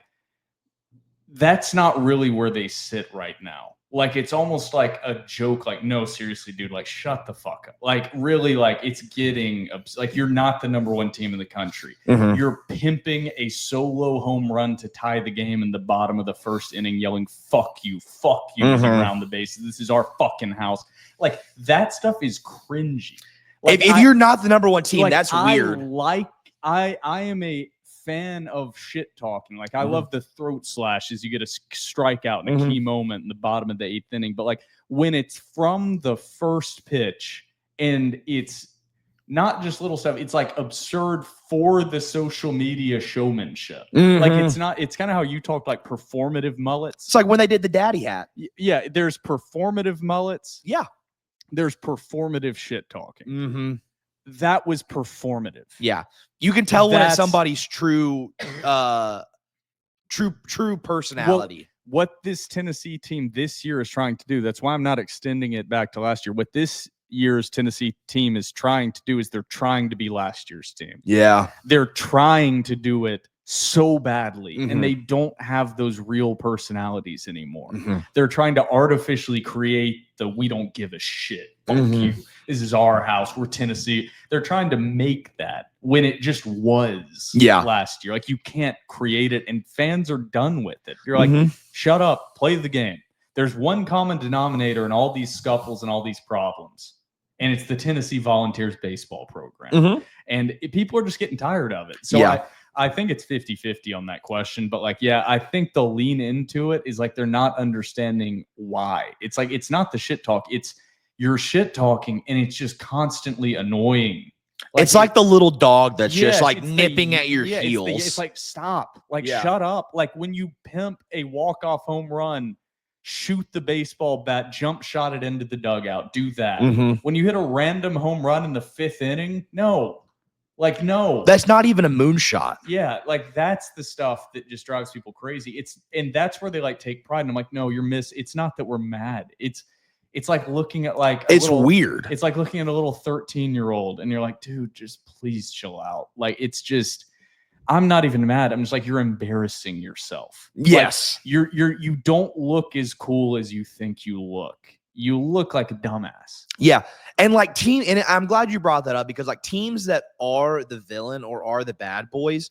that's not really where they sit right now. Like, it's almost like a joke. Like, no, seriously, dude, like, shut the fuck up. Like, really, like, it's getting like, you're not the number one team in the country. Mm-hmm. You're pimping a solo home run to tie the game in the bottom of the first inning, yelling, fuck you, as you round the bases. This is our fucking house. Like, that stuff is cringy. Like, if you're not the number one team, like, that's weird. I am a fan of shit talking. Like, I love the throat slashes. You get a strikeout in a key moment in the bottom of the 8th inning. But like, when it's from the first pitch and it's not just little stuff, it's like absurd for the social media showmanship. Like, it's kind of how you talked, like performative mullets. It's like when they did the daddy hat. Yeah, there's performative mullets. Yeah. There's performative shit talking. That was performative. Yeah. You can tell when it's somebody's true personality. What this Tennessee team this year is trying to do, that's why I'm not extending it back to last year. What this year's Tennessee team is trying to do is they're trying to be last year's team. Yeah. They're trying to do it so badly, and they don't have those real personalities anymore. They're trying to artificially create the we don't give a shit. Fuck you. This is our house. We're Tennessee. They're trying to make that when it just was last year. Like, you can't create it, and fans are done with it. You're like, shut up, play the game. There's one common denominator in all these scuffles and all these problems, and it's the Tennessee Volunteers baseball program. And people are just getting tired of it. So I think it's 50-50 on that question. But like, yeah, I think the lean into it is like they're not understanding why. It's like, it's not the shit talk. It's you're shit talking, and it's just constantly annoying. Like, it's like the little dog that's just like nipping at your heels. It's like, stop. Like, shut up. Like, when you pimp a walk-off home run, shoot the baseball bat, jump shot it into the dugout. Do that. When you hit a random home run in the 5th inning, no. Like, no. That's not even a moonshot. Yeah, like, that's the stuff that just drives people crazy. And that's where they like take pride. And I'm like, no, it's not that we're mad. It's like looking at like weird. It's like looking at a little 13-year-old and you're like, dude, just please chill out. Like, it's just, I'm not even mad. I'm just like, you're embarrassing yourself. Yes. Like, you don't look as cool as you think you look. you look like a dumbass. Yeah. And like and I'm glad you brought that up because like teams that are the villain or are the bad boys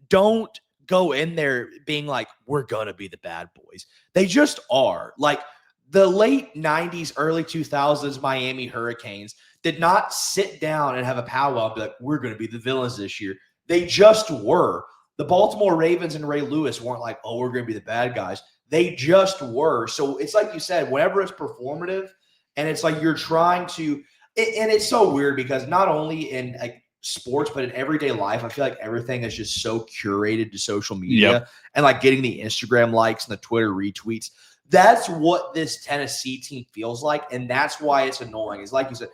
don't go in there being like, we're going to be the bad boys. They just are. Like the late 90s, early 2000s Miami Hurricanes did not sit down and have a powwow and be like, we're going to be the villains this year. They just were. The Baltimore Ravens and Ray Lewis weren't like, oh, we're going to be the bad guys. They just were. So it's like you said, whenever it's performative and it's like you're trying to, and it's so weird because not only in like sports, but in everyday life, I feel like everything is just so curated to social media and like getting the Instagram likes and the Twitter retweets. That's what this Tennessee team feels like. And that's why it's annoying. It's like you said,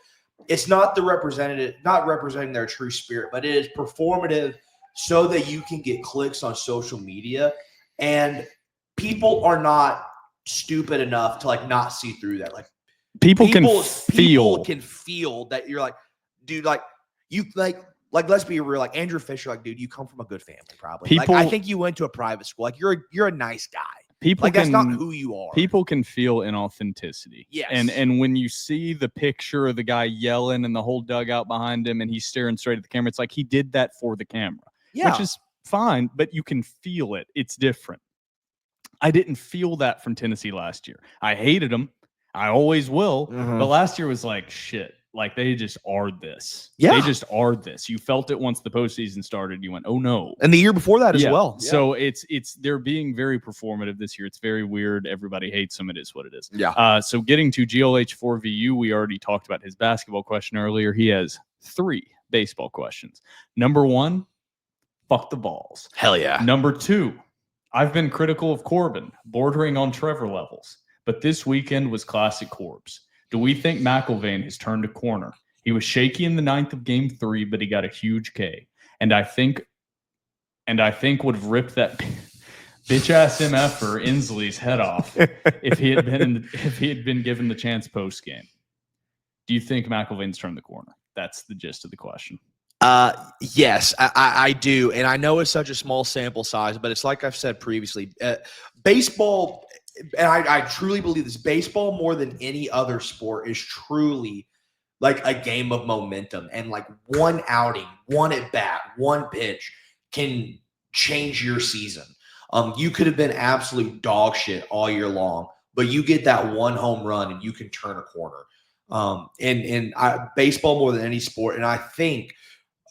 it's not not representing their true spirit, but it is performative so that you can get clicks on social media. And people are not stupid enough to like not see through that. Like people can feel that you're like, dude, like you like let's be real. Like Andrew Fisher, like, dude, you come from a good family, probably. Like I think you went to a private school. Like you're a nice guy. People like that's not who you are. People can feel inauthenticity. Yes. And when you see the picture of the guy yelling and the whole dugout behind him and he's staring straight at the camera, it's like he did that for the camera. Yeah. Which is fine, but you can feel it. It's different. I didn't feel that from Tennessee last year. I hated them. I always will. Mm-hmm. But last year was like, shit. Like they just are this. Yeah. They just are this. You felt it once the postseason started. You went, oh no. And the year before that as well. Yeah. So it's they're being very performative this year. It's very weird. Everybody hates them. It is what it is. Yeah. So getting to GLH4VU, we already talked about his basketball question earlier. He has 3 baseball questions. Number 1, fuck the balls. Hell yeah. Number 2, I've been critical of Corbin, bordering on Trevor levels, but this weekend was classic Corbs. Do we think McIlvain has turned a corner? He was shaky in the 9th of Game 3, but he got a huge K. And I think would have ripped that bitch ass MFer Inslee's head off if he had been given the chance post game. Do you think McIlvain's turned the corner? That's the gist of the question. Yes, I do. And I know it's such a small sample size, but it's like I've said previously, baseball, and I truly believe this, baseball more than any other sport is truly like a game of momentum. And like one outing, one at bat, one pitch can change your season. You could have been absolute dog shit all year long, but you get that one home run and you can turn a corner. Baseball more than any sport. And I think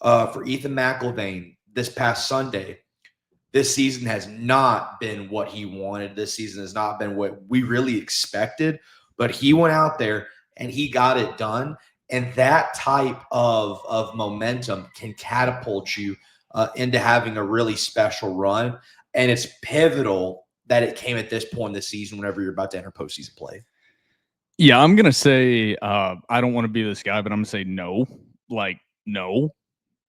for Ethan McIlvain this past Sunday, this season has not been what he wanted. This season has not been what we really expected, but he went out there and he got it done. And that type of momentum can catapult you into having a really special run. And it's pivotal that it came at this point in the season whenever you're about to enter postseason play. Yeah, I'm going to say, I don't want to be this guy, but I'm going to say no. Like, no.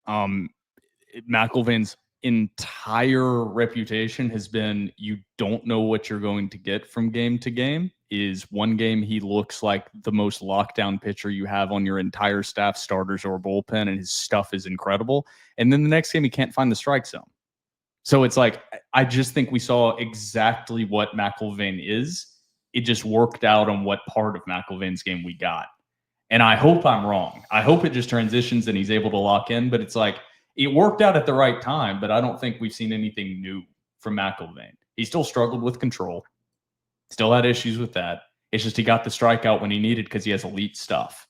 McIlvain's entire reputation has been you don't know what you're going to get from game to game. Is one game he looks like the most lockdown pitcher you have on your entire staff, starters or bullpen, and his stuff is incredible. And then the next game he can't find the strike zone. So it's like, I just think we saw exactly what McIlvain is. It just worked out on what part of McIlvain's game we got. And I hope I'm wrong. I hope it just transitions and he's able to lock in. But it's like, it worked out at the right time, but I don't think we've seen anything new from McIlvain. He still struggled with control. Still had issues with that. It's just he got the strikeout when he needed because he has elite stuff.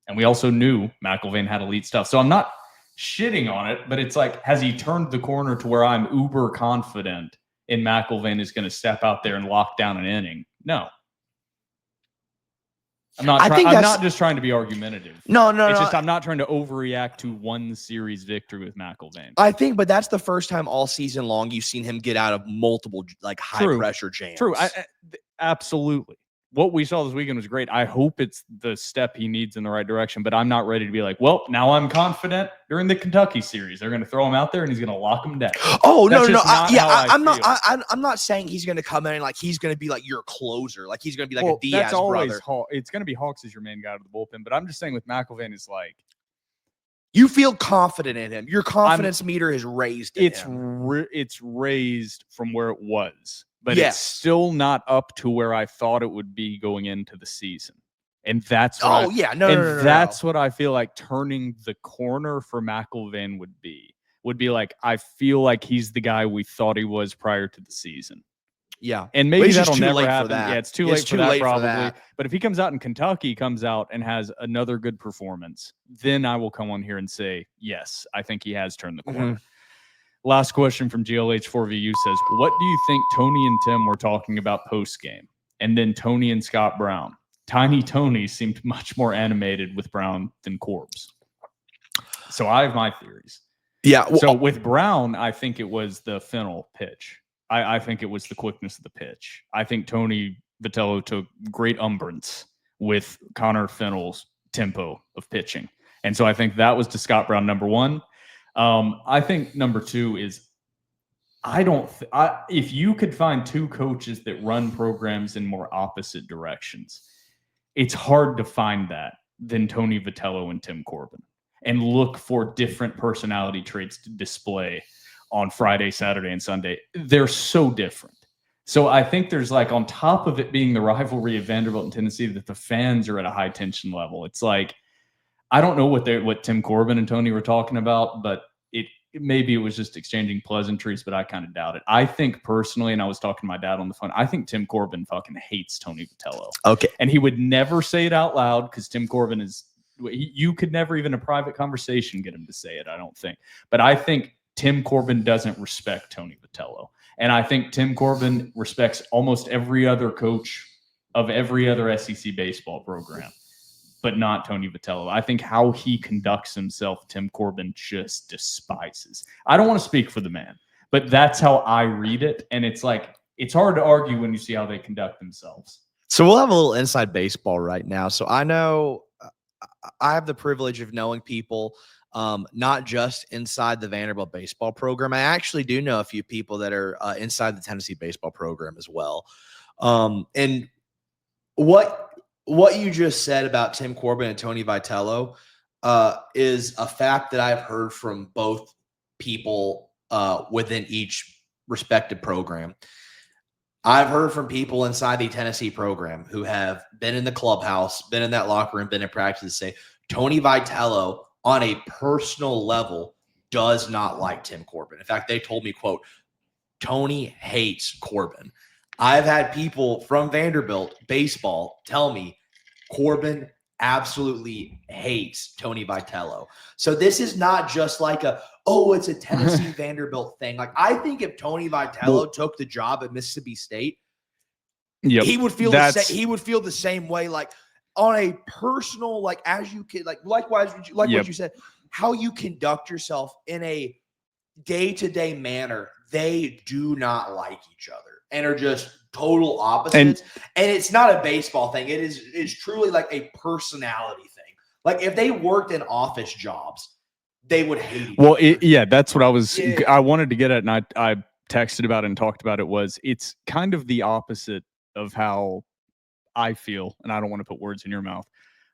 And we also knew McIlvain had elite stuff. So I'm not shitting on it, but it's like, has he turned the corner to where I'm uber confident in McIlvain is going to step out there and lock down an inning? No. I'm not just trying to be argumentative. No. It's just I'm not trying to overreact to one series victory with McIlvain. I think, but that's the first time all season long you've seen him get out of multiple like high pressure jams. True, absolutely. What we saw this weekend was great. I hope it's the step he needs in the right direction, but I'm not ready to be like, well, now I'm confident during the Kentucky series. They're going to throw him out there and he's going to lock him down. Oh, no. I'm not saying he's going to come in and like he's going to be like your closer. Like he's going to be like a Diaz brother. It's going to be Hawks as your main guy to the bullpen, but I'm just saying with McIlvain is like, you feel confident in him. Your confidence meter is raised. It's raised from where it was. But it's still not up to where I thought it would be going into the season. And that's what no. what I feel like turning the corner for McElvain would be like, I feel like he's the guy we thought he was prior to the season. Yeah. And maybe it's just that'll too never late for happen. that. Yeah, it's too It's late too for that late for probably. that. But if he comes out in Kentucky, comes out and has another good performance, then I will come on here and say, yes, I think he has turned the corner. Last question from GLH4VU says, what do you think Tony and Tim were talking about post-game? And then Tony and Scott Brown. Tiny Tony seemed much more animated with Brown than Corbs. So I have my theories. Yeah. So with Brown, I think it was the Fennel pitch. I think it was the quickness of the pitch. I think Tony Vitello took great umbrance with Connor Fennel's tempo of pitching. And so I think that was to Scott Brown, number one. I think number two is if you could find two coaches that run programs in more opposite directions, it's hard to find that than Tony Vitello and Tim Corbin, and look for different personality traits to display on Friday, Saturday, and Sunday. They're so different. So I think there's, like, on top of it being the rivalry of Vanderbilt and Tennessee, that the fans are at a high tension level. It's like, I don't know what Tim Corbin and Tony were talking about, but maybe it was just exchanging pleasantries, but I kind of doubt it. I think personally, and I was talking to my dad on the phone, I think Tim Corbin fucking hates Tony Vitello. Okay. And he would never say it out loud, because Tim Corbin you could never, even a private conversation, get him to say it, I don't think. But I think Tim Corbin doesn't respect Tony Vitello. And I think Tim Corbin respects almost every other coach of every other SEC baseball program, but not Tony Vitello. I think how he conducts himself, Tim Corbin just despises. I don't want to speak for the man, but that's how I read it. And it's like, it's hard to argue when you see how they conduct themselves. So we'll have a little inside baseball right now. So I know I have the privilege of knowing people, not just inside the Vanderbilt baseball program. I actually do know a few people that are inside the Tennessee baseball program as well. And what you just said about Tim Corbin and Tony Vitello is a fact that I've heard from both people within each respective program. I've heard from people inside the Tennessee program who have been in the clubhouse, been in that locker room, been in practice, say Tony Vitello on a personal level does not like Tim Corbin. In fact, they told me, quote, Tony hates Corbin. I've had people from Vanderbilt baseball tell me Corbin absolutely hates Tony Vitello. So this is not just like it's a Tennessee Vanderbilt thing. Like, I think if Tony Vitello took the job at Mississippi State, he would feel the same way, like on a personal, like, as you could, like, likewise, what you said, how you conduct yourself in a day-to-day manner. They do not like each other and are just total opposites. And it's not a baseball thing. It's truly like a personality thing. Like, if they worked in office jobs, they would hate each other. That's what I wanted to get at, and I texted about it and talked about it. It's kind of the opposite of how I feel, and I don't want to put words in your mouth,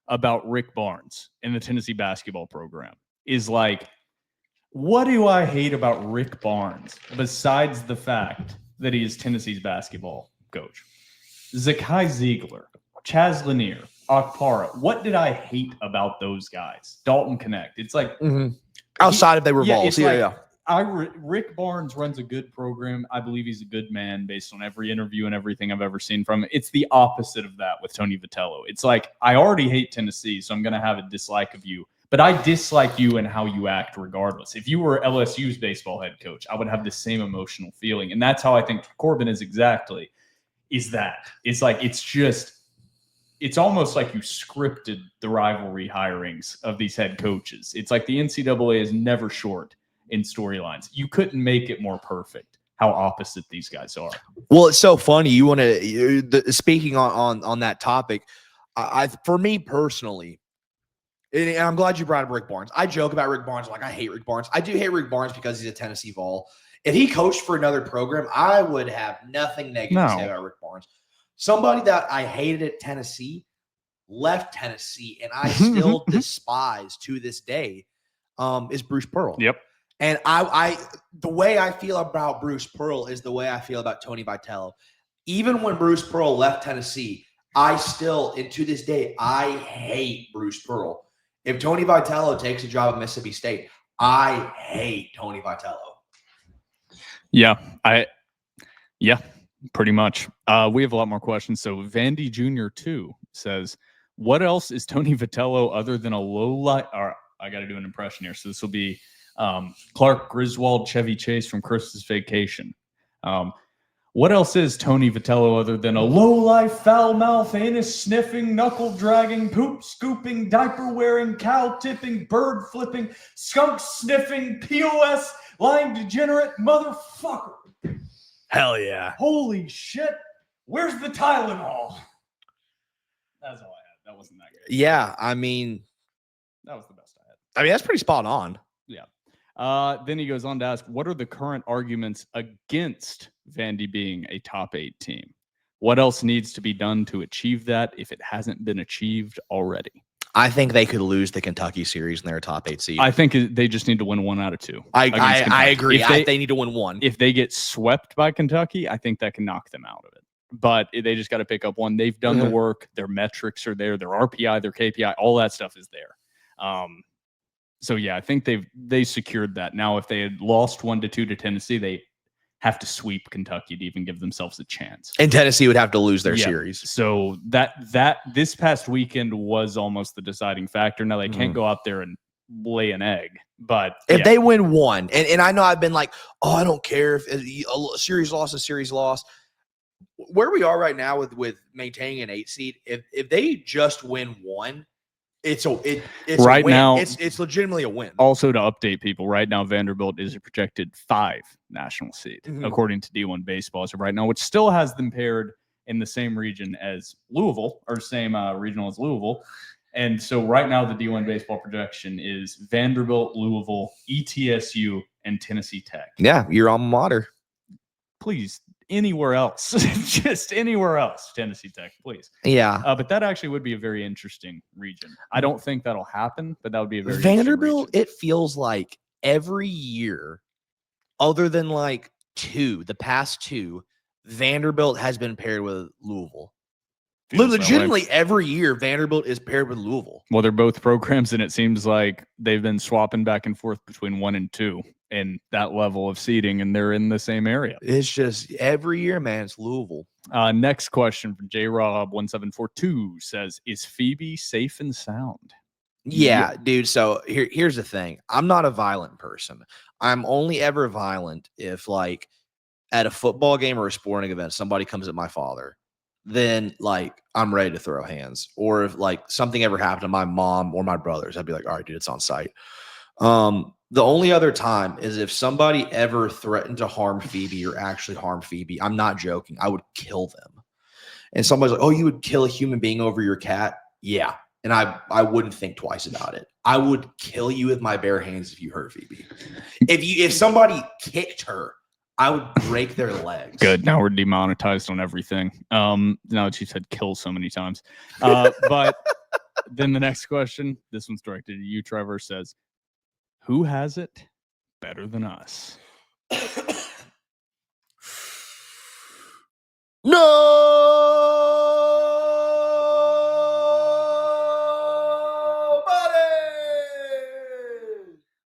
about Rick Barnes in the Tennessee basketball program. Is like, what do I hate about Rick Barnes besides the fact that he is Tennessee's basketball coach? Zakai Ziegler, Chaz Lanier, Akpara. What did I hate about those guys? Dalton Connect. It's like outside if they were balls. Rick Barnes runs a good program. I believe he's a good man based on every interview and everything I've ever seen from him. It's the opposite of that with Tony Vitello. It's like, I already hate Tennessee, so I'm going to have a dislike of you. But I dislike you and how you act regardless. If you were LSU's baseball head coach, I would have the same emotional feeling. And that's how I think Corbin is exactly. Is that. It's like, it's almost like you scripted the rivalry hirings of these head coaches. It's like the NCAA is never short in storylines. You couldn't make it more perfect how opposite these guys are. Well, it's so funny. You want to, speaking on that topic, for me personally, and I'm glad you brought up Rick Barnes. I joke about Rick Barnes. Like, I hate Rick Barnes. I do hate Rick Barnes because he's a Tennessee Vol. If he coached for another program, I would have nothing negative to say about Rick Barnes. Somebody that I hated at Tennessee left Tennessee, and I still despise to this day, is Bruce Pearl. Yep. And the way I feel about Bruce Pearl is the way I feel about Tony Vitello. Even when Bruce Pearl left Tennessee, I still, and to this day, I hate Bruce Pearl. If Tony Vitello takes a job at Mississippi State, I hate Tony Vitello. Yeah, pretty much. We have a lot more questions. So Vandy Jr. 2 says, what else is Tony Vitello other than a low light? Or I got to do an impression here. So this will be Clark Griswold, Chevy Chase from Christmas Vacation. What else is Tony Vitello other than a low-life, foul-mouth, anus-sniffing, knuckle-dragging, poop-scooping, diaper-wearing, cow-tipping, bird-flipping, skunk-sniffing, POS, lying degenerate motherfucker? Hell yeah. Holy shit. Where's the Tylenol? That's all I had. That wasn't that good. Yeah, I mean, That was the best I had. I mean that's pretty spot on. Yeah. Then he goes on to ask, what are the current arguments against Vandy being a top 8 team? What else needs to be done to achieve that if it hasn't been achieved already? I think they could lose the Kentucky series in their top 8 seed. I think they just need to win 1 out of 2. I against agree. If They need to win 1. If they get swept by Kentucky, I think that can knock them out of it. But they just got to pick up 1. They've done the work. Their metrics are there. Their RPI, their KPI, all that stuff is there. So yeah, I think they secured that. Now, if they had lost 1-2 to Tennessee, they have to sweep Kentucky to even give themselves a chance. And Tennessee would have to lose their series. So that this past weekend was almost the deciding factor. Now they can't go out there and lay an egg, but if they win 1, and I know I've been like, oh, I don't care if a series loss, a series loss. Where we are right now with maintaining an 8 seed, if they just win 1. It's right a win. now. It's legitimately a win. Also, to update people, right now Vanderbilt is a projected 5 national seed according to D1 Baseball as of right now, which still has them paired in the same region as Louisville, or same regional as Louisville. And so right now the D1 Baseball projection is Vanderbilt, Louisville, ETSU, and Tennessee Tech. Yeah, your alma mater. Please, anywhere else, just anywhere else, Tennessee Tech, please. Yeah. But that actually would be a very interesting region. I don't think that'll happen, but that would be a very Vanderbilt. It feels like every year, other than like the past 2, Vanderbilt has been paired with Louisville. Legitimately, every year Vanderbilt is paired with Louisville. Well, they're both programs, and it seems like they've been swapping back and forth between 1 and 2 in that level of seeding, and they're in the same area. It's just every year, man, it's Louisville. Next question from JRob1742 says, is Phoebe safe and sound? Yeah, dude. So here's the thing. I'm not a violent person. I'm only ever violent if, like, at a football game or a sporting event, somebody comes at my father. Then, like, I'm ready to throw hands. Or if, like, something ever happened to my mom or my brothers, I'd be like, all right, dude, it's on site. The only other time is if somebody ever threatened to harm Phoebe or actually harm Phoebe. I'm not joking. I would kill them. And somebody's like, oh, you would kill a human being over your cat? Yeah. And I wouldn't think twice about it. I would kill you with my bare hands if you hurt Phoebe. If somebody kicked her, I would break their legs. Good. Now we're demonetized on everything. Now that you said kill so many times. But then the next question, this one's directed to you, Trevor, says, who has it better than us?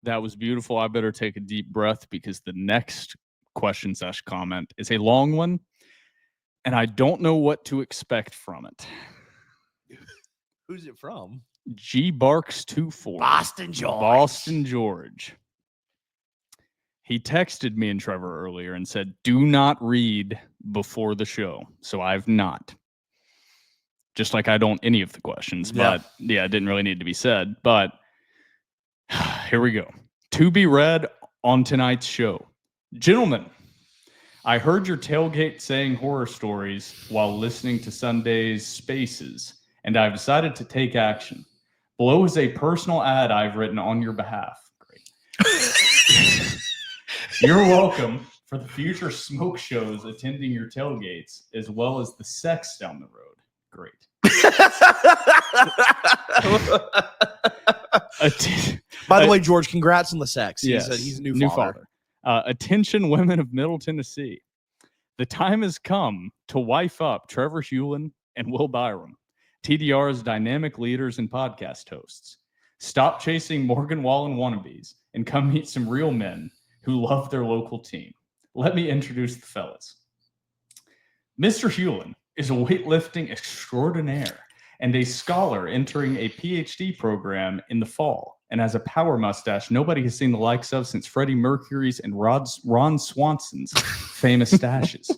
That was beautiful. I better take a deep breath because the next question / comment is a long one, and I don't know what to expect from it. Who's it from? G Barks 24. Boston George. He texted me and Trevor earlier and said, do not read before the show. So I've not. Just like I don't any of the questions. But yeah, it didn't really need to be said. But here we go. To be read on tonight's show. Gentlemen, I heard your tailgate saying horror stories while listening to Sunday's Spaces, and I've decided to take action. Below is a personal ad I've written on your behalf. Great. You're welcome for the future smoke shows attending your tailgates, as well as the sex down the road. Great. By the way, George, congrats on the sex. Yes, he's a new father. Attention, women of Middle Tennessee. The time has come to wife up Trevor Hulan and Will Byrum, TDR's dynamic leaders and podcast hosts. Stop chasing Morgan Wallen wannabes and come meet some real men who love their local team. Let me introduce the fellas. Mr. Hulan is a weightlifting extraordinaire and a scholar entering a PhD program in the fall, and has a power mustache nobody has seen the likes of since Freddie Mercury's and Ron Swanson's famous stashes.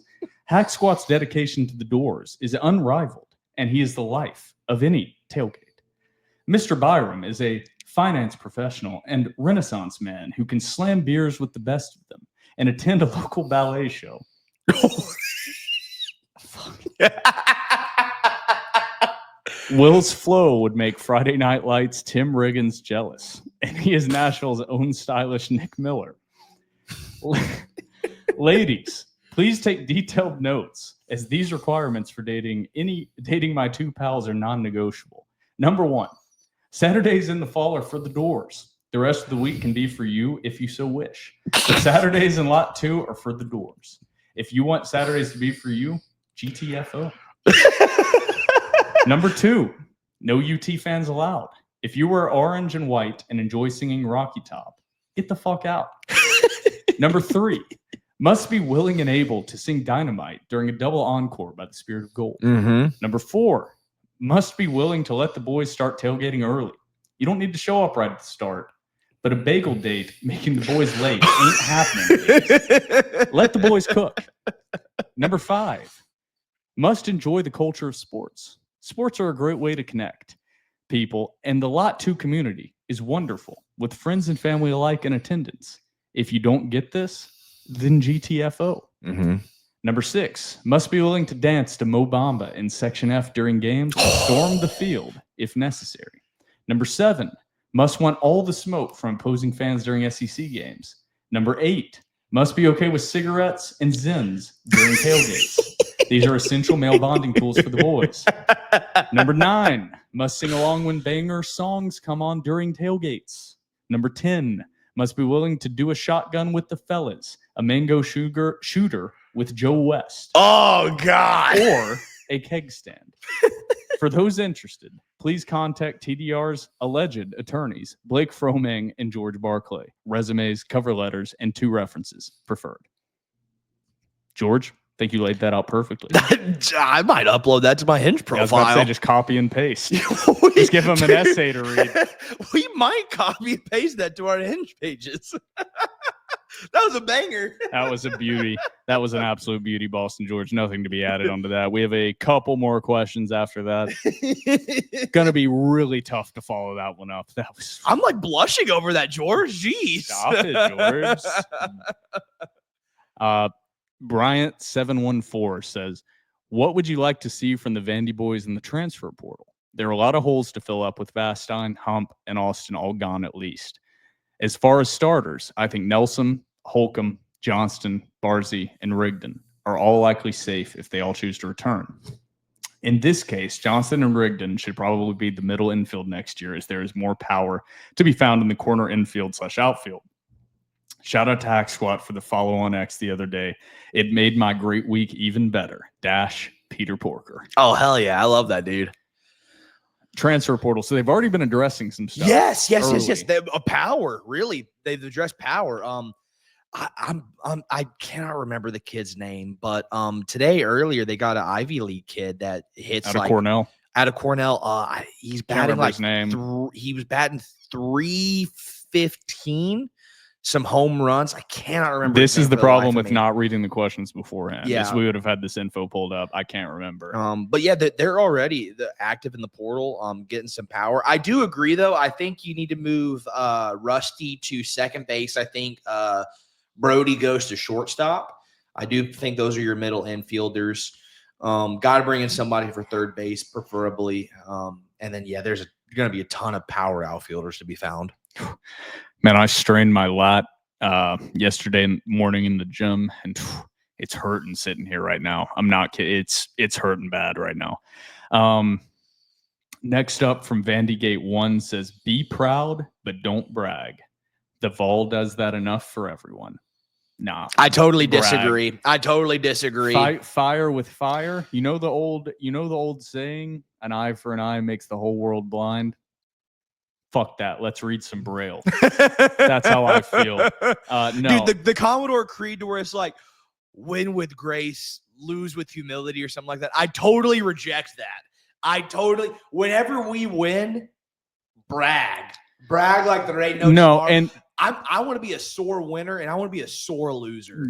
Hack Squat's dedication to the doors is unrivaled, and he is the life of any tailgate. Mr. Byrum is a finance professional and Renaissance man who can slam beers with the best of them and attend a local ballet show. Will's flow would make Friday Night Lights' Tim Riggins jealous, and he is Nashville's own stylish Nick Miller. Ladies, please take detailed notes, as these requirements for dating my two pals are non-negotiable. Number 1, Saturdays in the fall are for the doors. The rest of the week can be for you if you so wish. The Saturdays in lot 2 are for the doors. If you want Saturdays to be for you, GTFO. Number 2, no UT fans allowed. If you wear orange and white and enjoy singing Rocky Top, get the fuck out. Number 3, must be willing and able to sing Dynamite during a double encore by the Spirit of Gold. Mm-hmm. Number 4, must be willing to let the boys start tailgating early. You don't need to show up right at the start, but a bagel date making the boys late ain't happening. Let the boys cook. Number 5, must enjoy the culture of sports. Sports are a great way to connect people, and the Lot 2 community is wonderful, with friends and family alike in attendance. If you don't get this, then GTFO. Mm-hmm. Number 6, must be willing to dance to Mo Bamba in Section F during games and storm the field if necessary. Number 7, must want all the smoke from opposing fans during SEC games. Number 8, must be okay with cigarettes and Zins during tailgates. These are essential male bonding tools for the boys. Number 9, must sing along when banger songs come on during tailgates. Number 10, must be willing to do a shotgun with the fellas, a mango shooter with Joe West. Oh, God. Or a keg stand. For those interested, please contact TDR's alleged attorneys, Blake Froming and George Barclay. Resumes, cover letters, and 2 references preferred. George, I think you laid that out perfectly. I might upload that to my Hinge I was profile. about to say, just copy and paste. Just give them an essay to read. We might copy and paste that to our Hinge pages. That was a banger. That was a beauty. That was an absolute beauty, Boston George. Nothing to be added onto that. We have a couple more questions after that. Going to be really tough to follow that one up. That was. I'm like blushing over that, George. Jeez. Stop it, George. Bryant714 says, what would you like to see from the Vandy boys in the transfer portal? There are a lot of holes to fill up with Vastine, Hump, and Austin all gone at least. As far as starters, I think Nelson, Holcomb, Johnston, Barzy, and Rigdon are all likely safe if they all choose to return. In this case, Johnston and Rigdon should probably be the middle infield next year, as there is more power to be found in the corner infield/outfield. Shout out to Hack Squat for the follow-on X the other day. It made my great week even better. Peter Porker. Oh, hell yeah. I love that, dude. Transfer portal. So they've already been addressing some stuff. Yes. early. A power, really. They've addressed power. I cannot remember the kid's name, but today earlier they got an Ivy League kid that hits Out of Cornell. Out of Cornell, he's batting like his name. He was batting 315. Some home runs. I cannot remember. This is the problem with me. not reading the questions beforehand. Yeah. Yes, we would have had this info pulled up. I can't remember. But yeah, they're already active in the portal, getting some power. I do agree, though. I think you need to move Rusty to second base. I think Brody goes to shortstop. I do think those are your middle infielders. Got to bring in somebody for third base, preferably. And then, yeah, there's going to be a ton of power outfielders to be found. Man, I strained my lat yesterday morning in the gym, and it's hurting sitting here right now. I'm not kidding. It's hurting bad right now. Next up from Vandygate 1 says, be proud, but don't brag. The Vol does that enough for everyone. Nah. I totally Brag. disagree. I totally disagree. Fight fire with fire. You know the old saying, an eye for an eye makes the whole world blind. Fuck that. Let's read some Braille. That's how I feel. No. Dude, the Commodore Creed to where it's like win with grace, lose with humility or something like that. I totally reject that. Whenever we win, brag like there ain't no tomorrow. And I want to be a sore winner and I want to be a sore loser.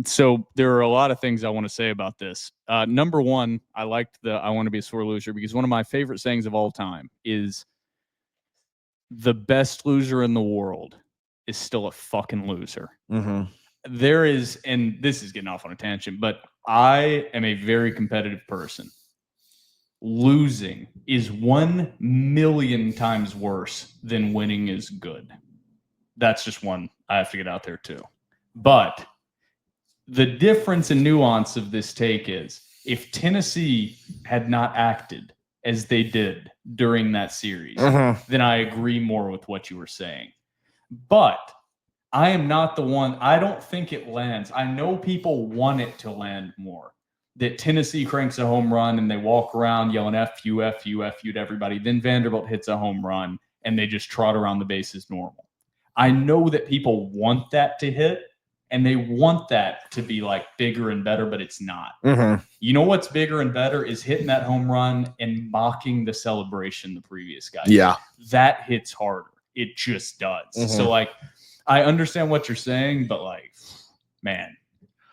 So there are a lot of things I want to say about this. Number one, I liked I want to be a sore loser because one of my favorite sayings of all time is the best loser in the world is still a fucking loser. Mm-hmm. There is, and this is getting off on a tangent, but I am a very competitive person. Losing is 1,000,000 times worse than winning is good. That's just one I have to get out there too. But the difference and nuance of this take is if Tennessee had not acted as they did during that series, then I agree more with what you were saying. But I am not the one. I don't think it lands. I know people want it to land more. That Tennessee cranks a home run and they walk around yelling F you, F you, F you to everybody. Then Vanderbilt hits a home run and they just trot around the bases normal. I know that people want that to hit and they want that to be like bigger and better, but it's not. You know what's bigger and better is hitting that home run and mocking the celebration the previous guy. Yeah. That hits harder. It just does. So like, I understand what you're saying, but like, man,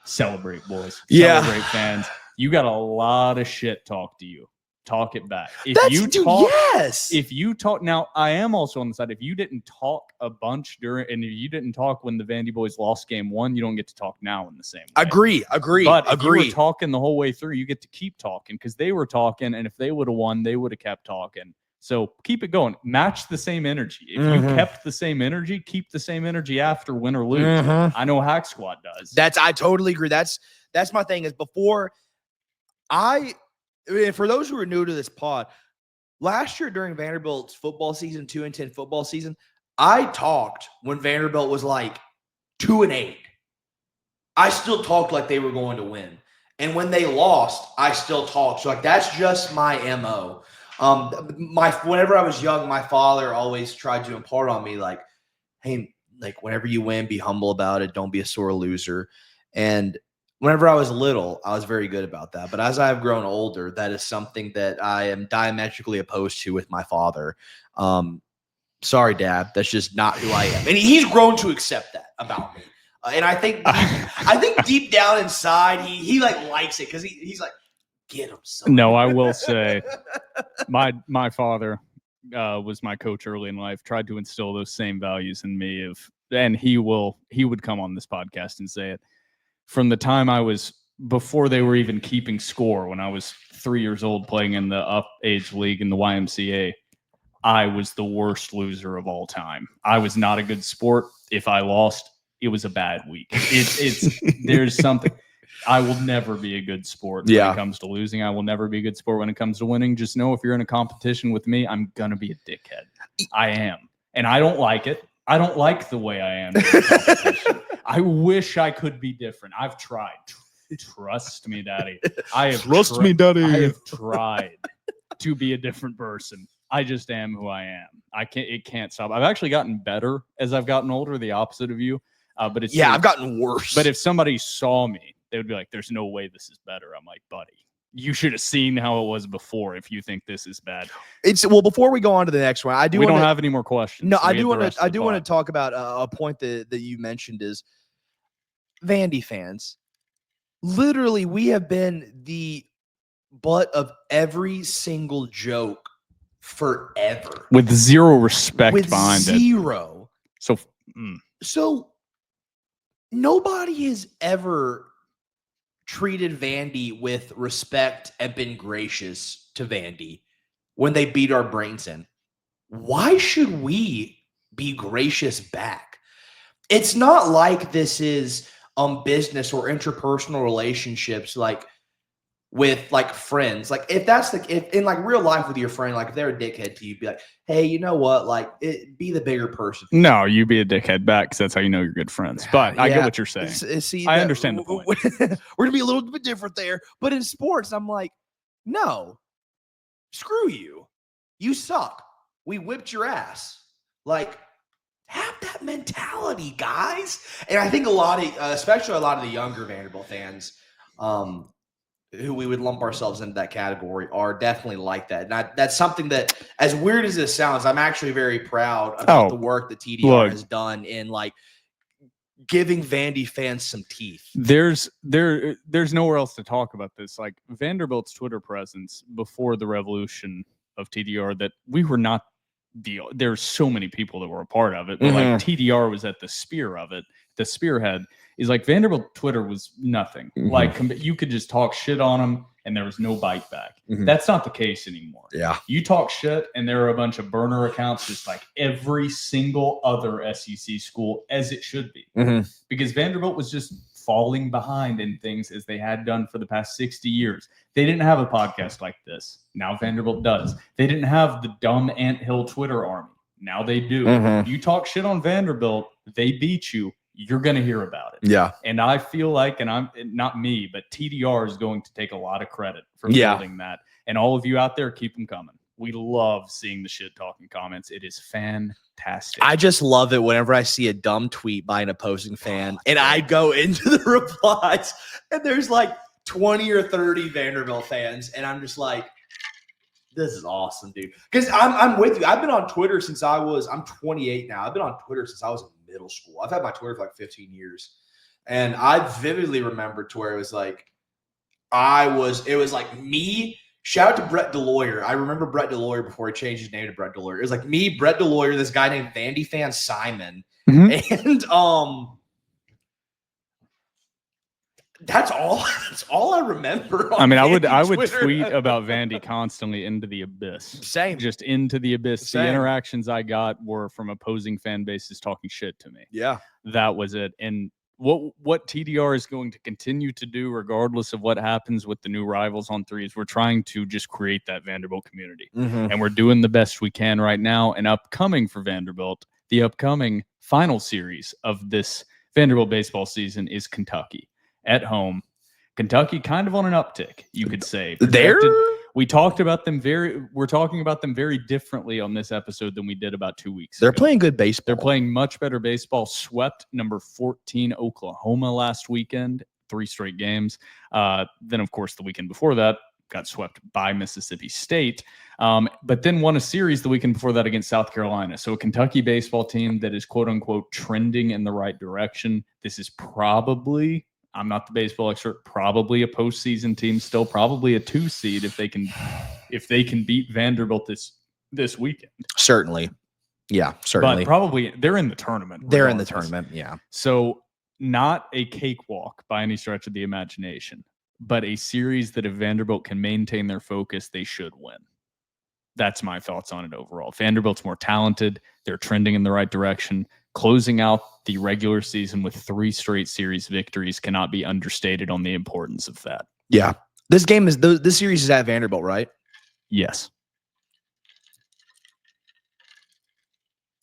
celebrate, boys. Yeah. Celebrate, fans. You got a lot of shit talk to you. Talk it back. If you talk now, I am also on the side. If you didn't talk a bunch during, and if you didn't talk when the Vandy boys lost game 1, you don't get to talk now in the same way. Agree. But if you were talking the whole way through, you get to keep talking because they were talking, and if they would have won, they would have kept talking. So keep it going. Match the same energy. If you kept the same energy, keep the same energy after win or lose. I know Hack Squad does. I totally agree. That's my thing is before for those who are new to this pod, last year during Vanderbilt's football season, 2-10 football season, I talked when Vanderbilt was like 2-8. I still talked like they were going to win. And when they lost, I still talked. So like that's just my MO. Whenever I was young, my father always tried to impart on me like, hey, like whenever you win, be humble about it. Don't be a sore loser. And whenever I was little, I was very good about that. But as I've grown older, that is something that I am diametrically opposed to with my father. Sorry, Dad. That's just not who I am. And he's grown to accept that about me. And I think deep down inside, he like likes it because he's like, get him. Son. No, I will say my father was my coach early in life, tried to instill those same values in me and he would come on this podcast and say it. From the time before they were even keeping score, when I was 3 years old playing in the up age league in the YMCA, I was the worst loser of all time. I was not a good sport. If I lost, it was a bad week. There's something. I will never be a good sport when it comes to losing. I will never be a good sport when it comes to winning. Just know if you're in a competition with me, I'm going to be a dickhead. I am. And I don't like it. I don't like the way I am in competition. I wish I could be different. I've tried. Trust me, Daddy. I have tried to be a different person. I just am who I am. It can't stop. I've actually gotten better as I've gotten older, the opposite of you. But I've gotten worse. But if somebody saw me, they would be like, there's no way this is better. I'm like, buddy, you should have seen how it was before if you think this is bad. Before we go on to the next one, we don't have any more questions. No, I do want to talk about a point that you mentioned is Vandy fans. Literally, we have been the butt of every single joke forever. With zero respect behind it. Zero. So nobody has ever treated Vandy with respect and been gracious to Vandy when they beat our brains in. Why should we be gracious back? It's not like this is business or interpersonal relationships. Like with like friends. Like if that's if in like real life with your friend, like if they're a dickhead to you, be like, hey, you know what? Like be the bigger person. No, you be a dickhead back because that's how you know you're good friends. But I get what you're saying. See, I understand the point. We're gonna be a little bit different there. But in sports, I'm like, no, screw you. You suck. We whipped your ass. Like, have that mentality, guys. And I think a lot of, especially a lot of the younger Vanderbilt fans, who we would lump ourselves into that category, are definitely like that. And that's something that, as weird as this sounds, I'm actually very proud about the work that TDR has done in like giving Vandy fans some teeth. There's nowhere else to talk about this. Like Vanderbilt's Twitter presence before the revolution of TDR, that we were not there's so many people that were a part of it, but like TDR was at the spear of it. The spearhead is like Vanderbilt Twitter was nothing. Like you could just talk shit on them and there was no bite back. That's not the case anymore. Yeah. You talk shit and there are a bunch of burner accounts, just like every single other SEC school, as it should be. Because Vanderbilt was just falling behind in things as they had done for the past 60 years. They didn't have a podcast like this. Now Vanderbilt does. They didn't have the dumb anthill Twitter army. Now they do. You talk shit on Vanderbilt, they beat you. You're going to hear about it. Yeah. And I feel like, and I'm not me, but TDR is going to take a lot of credit for building that. And all of you out there, keep them coming. We love seeing the shit talking comments. It is fantastic. I just love it whenever I see a dumb tweet by an opposing fan and I go into the replies and there's like 20 or 30 Vanderbilt fans. And I'm just like, this is awesome, dude. Because I'm with you. I've been on Twitter since I'm 28 now. I've been on Twitter since I was in middle school. I've had my Twitter for like 15 years. And I vividly remember to where it was like, it was like me. Shout out to Brett DeLawyer. I remember Brett DeLawyer before he changed his name to Brett DeLawyer. It was like me, Brett DeLawyer, this guy named Vandy fan Simon. And that's all I remember. I mean, I would tweet about Vandy constantly into the abyss. Same. Just into the abyss. Same. The interactions I got were from opposing fan bases talking shit to me. Yeah. That was it. And what TDR is going to continue to do, regardless of what happens with the new rivals on three, is we're trying to just create that Vanderbilt community. And we're doing the best we can right now. And upcoming for Vanderbilt, the upcoming final series of this Vanderbilt baseball season is Kentucky at home. Kentucky kind of on an uptick, you could say. We're talking about them very differently on this episode than we did about 2 weeks ago. They're playing good baseball. They're playing much better baseball. Swept number 14 Oklahoma last weekend, 3 straight games. Then, of course, the weekend before that, got swept by Mississippi State, but then won a series the weekend before that against South Carolina. So a Kentucky baseball team that is, quote unquote, trending in the right direction. This is probably, I'm not the baseball expert, probably a postseason team, still probably a 2 seed if they can beat Vanderbilt this weekend. Certainly. Yeah, certainly. But probably they're in the tournament. They're in the tournament, yeah. So not a cakewalk by any stretch of the imagination, but a series that if Vanderbilt can maintain their focus, they should win. That's my thoughts on it overall. Vanderbilt's more talented. They're trending in the right direction. Closing out the regular season with 3 straight series victories cannot be understated on the importance of that. Yeah. This series is at Vanderbilt, right? Yes.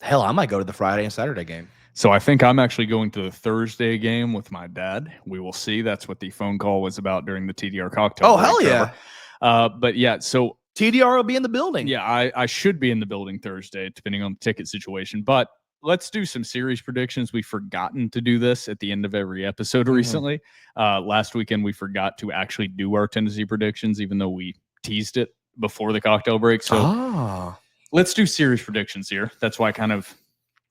Hell, I might go to the Friday and Saturday game. So I think I'm actually going to the Thursday game with my dad. We will see. That's what the phone call was about during the TDR cocktail. Oh, hell yeah. But yeah, so TDR will be in the building. Yeah, I should be in the building Thursday, depending on the ticket situation. But let's do some series predictions. We've forgotten to do this at the end of every episode recently. Last weekend, we forgot to actually do our Tennessee predictions, even though we teased it before the cocktail break. So let's do series predictions here. That's why I kind of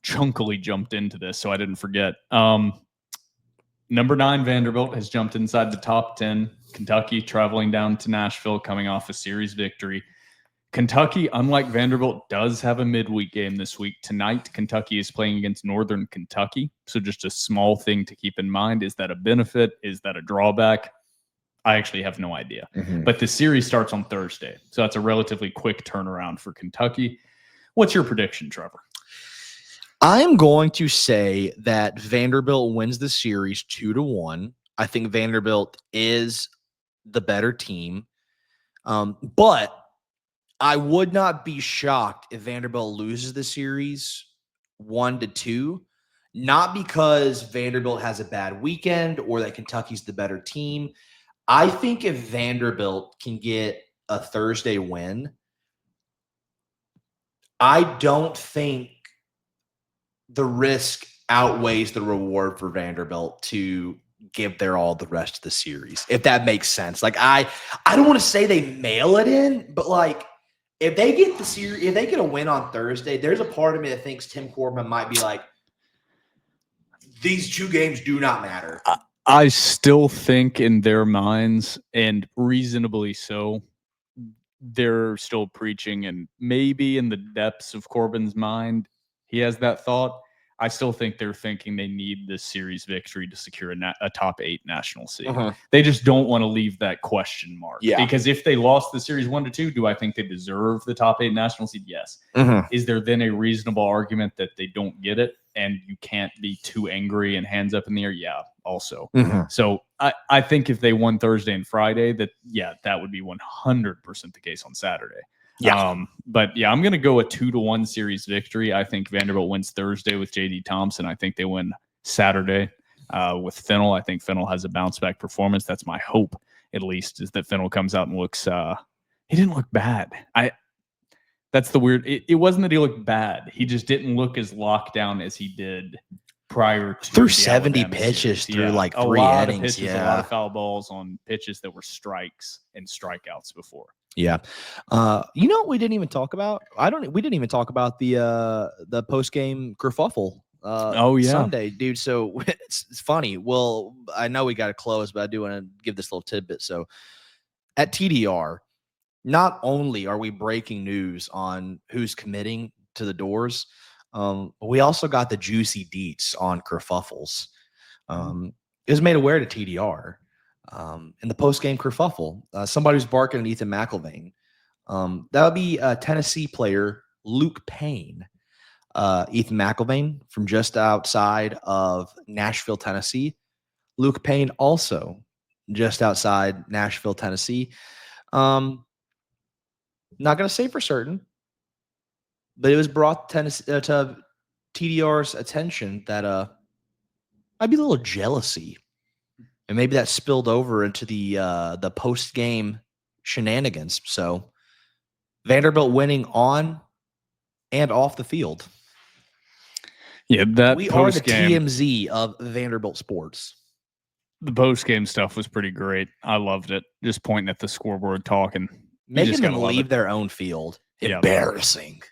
chunkily jumped into this, so I didn't forget. Number 9, Vanderbilt has jumped inside the top 10. Kentucky traveling down to Nashville, coming off a series victory. Kentucky, unlike Vanderbilt, does have a midweek game this week. Tonight, Kentucky is playing against Northern Kentucky. So just a small thing to keep in mind. Is that a benefit? Is that a drawback? I actually have no idea. But the series starts on Thursday. So that's a relatively quick turnaround for Kentucky. What's your prediction, Trevor? I'm going to say that Vanderbilt wins the series 2-1. I think Vanderbilt is the better team. But I would not be shocked if Vanderbilt loses the series 1-2, not because Vanderbilt has a bad weekend or that Kentucky's the better team. I think if Vanderbilt can get a Thursday win, I don't think the risk outweighs the reward for Vanderbilt to give their all the rest of the series, if that makes sense. Like I don't want to say they mail it in, but like if they get the series, if they get a win on Thursday, there's a part of me that thinks Tim Corbin might be like, these 2 games do not matter. I still think in their minds, and reasonably so, they're still preaching, and maybe in the depths of Corbin's mind, he has that thought. I still think they're thinking they need this series victory to secure a top 8 national seed. They just don't want to leave that question mark. Yeah. Because if they lost the series 1-2, do I think they deserve the top 8 national seed? Yes. Is there then a reasonable argument that they don't get it and you can't be too angry and hands up in the air? Yeah, also. So I think if they won Thursday and Friday, that would be 100% the case on Saturday. Yeah. But yeah, I'm going to go a 2-1 series victory. I think Vanderbilt wins Thursday with JD Thompson. I think they win Saturday with Fennell. I think Fennell has a bounce back performance. That's my hope, at least, is that Fennell comes out and looks, he didn't look bad. That's the weird, it wasn't that he looked bad. He just didn't look as locked down as he did prior to through the 70 Alabama pitches series. through like a 3 lot innings. Of pitches, a lot of foul balls on pitches that were strikes and strikeouts before. Yeah. You know what we didn't even talk about? We didn't even talk about the post-game kerfuffle Sunday, dude. So it's funny. Well, I know we got to close, but I do want to give this little tidbit. So at TDR, not only are we breaking news on who's committing to the doors, we also got the juicy deets on kerfuffles. It was made aware to TDR. In the post-game kerfuffle, somebody was barking at Ethan McIlvain. That would be Tennessee player Luke Payne. Ethan McIlvain from just outside of Nashville, Tennessee. Luke Payne also just outside Nashville, Tennessee. Not going to say for certain, but it was brought to TDR's attention that might be a little jealousy. And maybe that spilled over into the post-game shenanigans. So Vanderbilt winning on and off the field. Yeah, that we are the TMZ of Vanderbilt sports. The post-game stuff was pretty great. I loved it. Just pointing at the scoreboard, talking. Making them leave their own field. Embarrassing.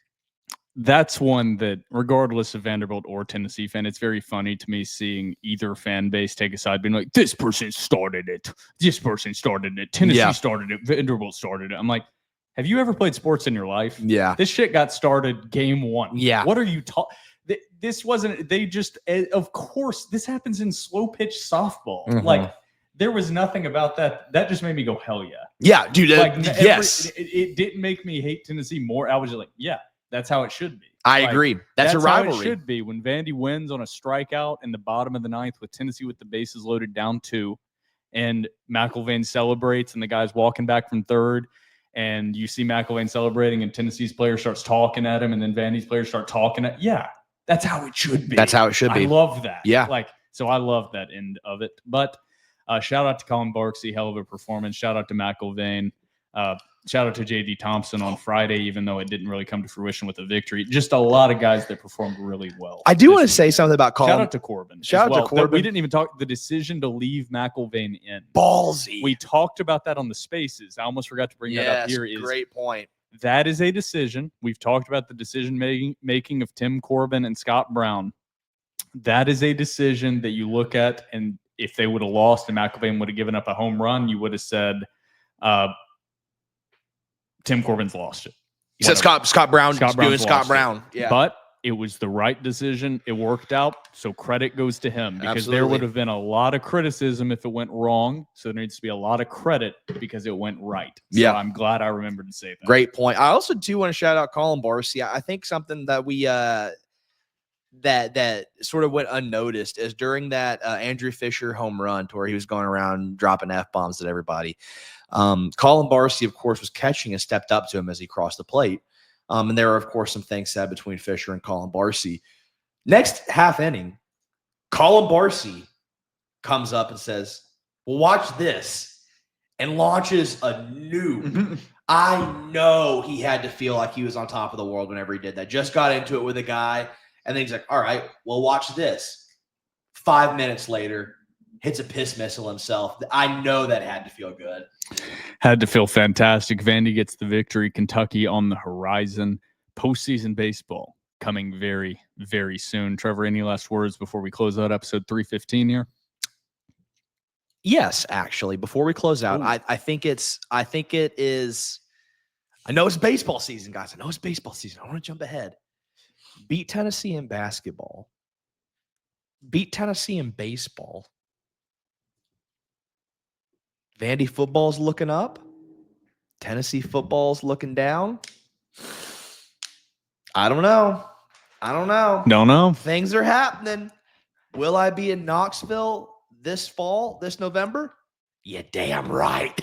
That's one that, regardless of Vanderbilt or Tennessee fan, it's very funny to me seeing either fan base take a side, being like, this person started it. This person started it. Tennessee started it. Vanderbilt started it. I'm like, have you ever played sports in your life? Yeah. This shit got started game 1. Yeah. What are you talking? This wasn't, they just, of course, this happens in slow pitch softball. Like, there was nothing about that. That just made me go, hell yeah. Yeah, dude. Yes. It didn't make me hate Tennessee more. I was just like, yeah. That's how it should be. I agree. That's a rivalry. How it should be when Vandy wins on a strikeout in the bottom of the 9th with Tennessee with the bases loaded down 2, and McIlvain celebrates, and the guy's walking back from third, and you see McIlvain celebrating, and Tennessee's player starts talking at him, and then Vandy's players start talking at. Yeah, that's how it should be. That's how it should be. I love that. Yeah. So I love that end of it. But shout out to Colin Barksey, hell of a performance. Shout out to McIlvain. Shout out to JD Thompson on Friday, even though it didn't really come to fruition with a victory. Just a lot of guys that performed really well. I do want to say something about Colin. Shout out to Corbin. Shout out to Corbin. We didn't even talk the decision to leave McIlvain in. Ballsy. We talked about that on the spaces. I almost forgot to bring that up here. Great point. That is a decision. We've talked about the decision making of Tim Corbin and Scott Brown. That is a decision that you look at, and if they would have lost and McIlvain would have given up a home run, you would have said, Tim Corbin's lost it. You said Scott Brown. Scott Brown. Yeah. But it was the right decision. It worked out. So credit goes to him, because there would have been a lot of criticism if it went wrong. So there needs to be a lot of credit because it went right. So I'm glad I remembered to say that. Great point. I also do want to shout out Colin Barksey. I think something that we that sort of went unnoticed is during that Andrew Fisher home run to where he was going around dropping F-bombs at everybody. Colin Barcy, of course, was catching and stepped up to him as he crossed the plate. And there were, of course, some things said between Fisher and Colin Barcy. Next half inning, Colin Barcy comes up and says, well, watch this, and launches a nuke. I know he had to feel like he was on top of the world whenever he did that. Just got into it with a guy, and then he's like, all right, well, watch this. 5 minutes later, hits a piss missile himself. I know that had to feel good. Had to feel fantastic. Vandy gets the victory. Kentucky on the horizon. Postseason baseball coming very, very soon. Trevor, any last words before we close out episode 315 here? Yes, actually, before we close out, I think it is. I know it's baseball season, guys. I know it's baseball season. I want to jump ahead. Beat Tennessee in basketball. Beat Tennessee in baseball. Vandy football's looking up. Tennessee football's looking down. I don't know. Don't know. Things are happening. Will I be in Knoxville this fall, this November? Yeah, damn right.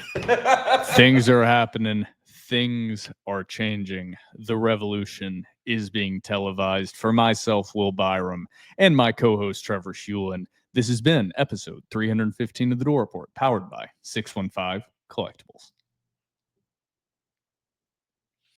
Things are happening. Things are changing. The revolution is being televised. For myself, Will Byrum, and my co-host, Trevor Hulan, this has been episode 315 of The Door Report, powered by 615 Collectibles.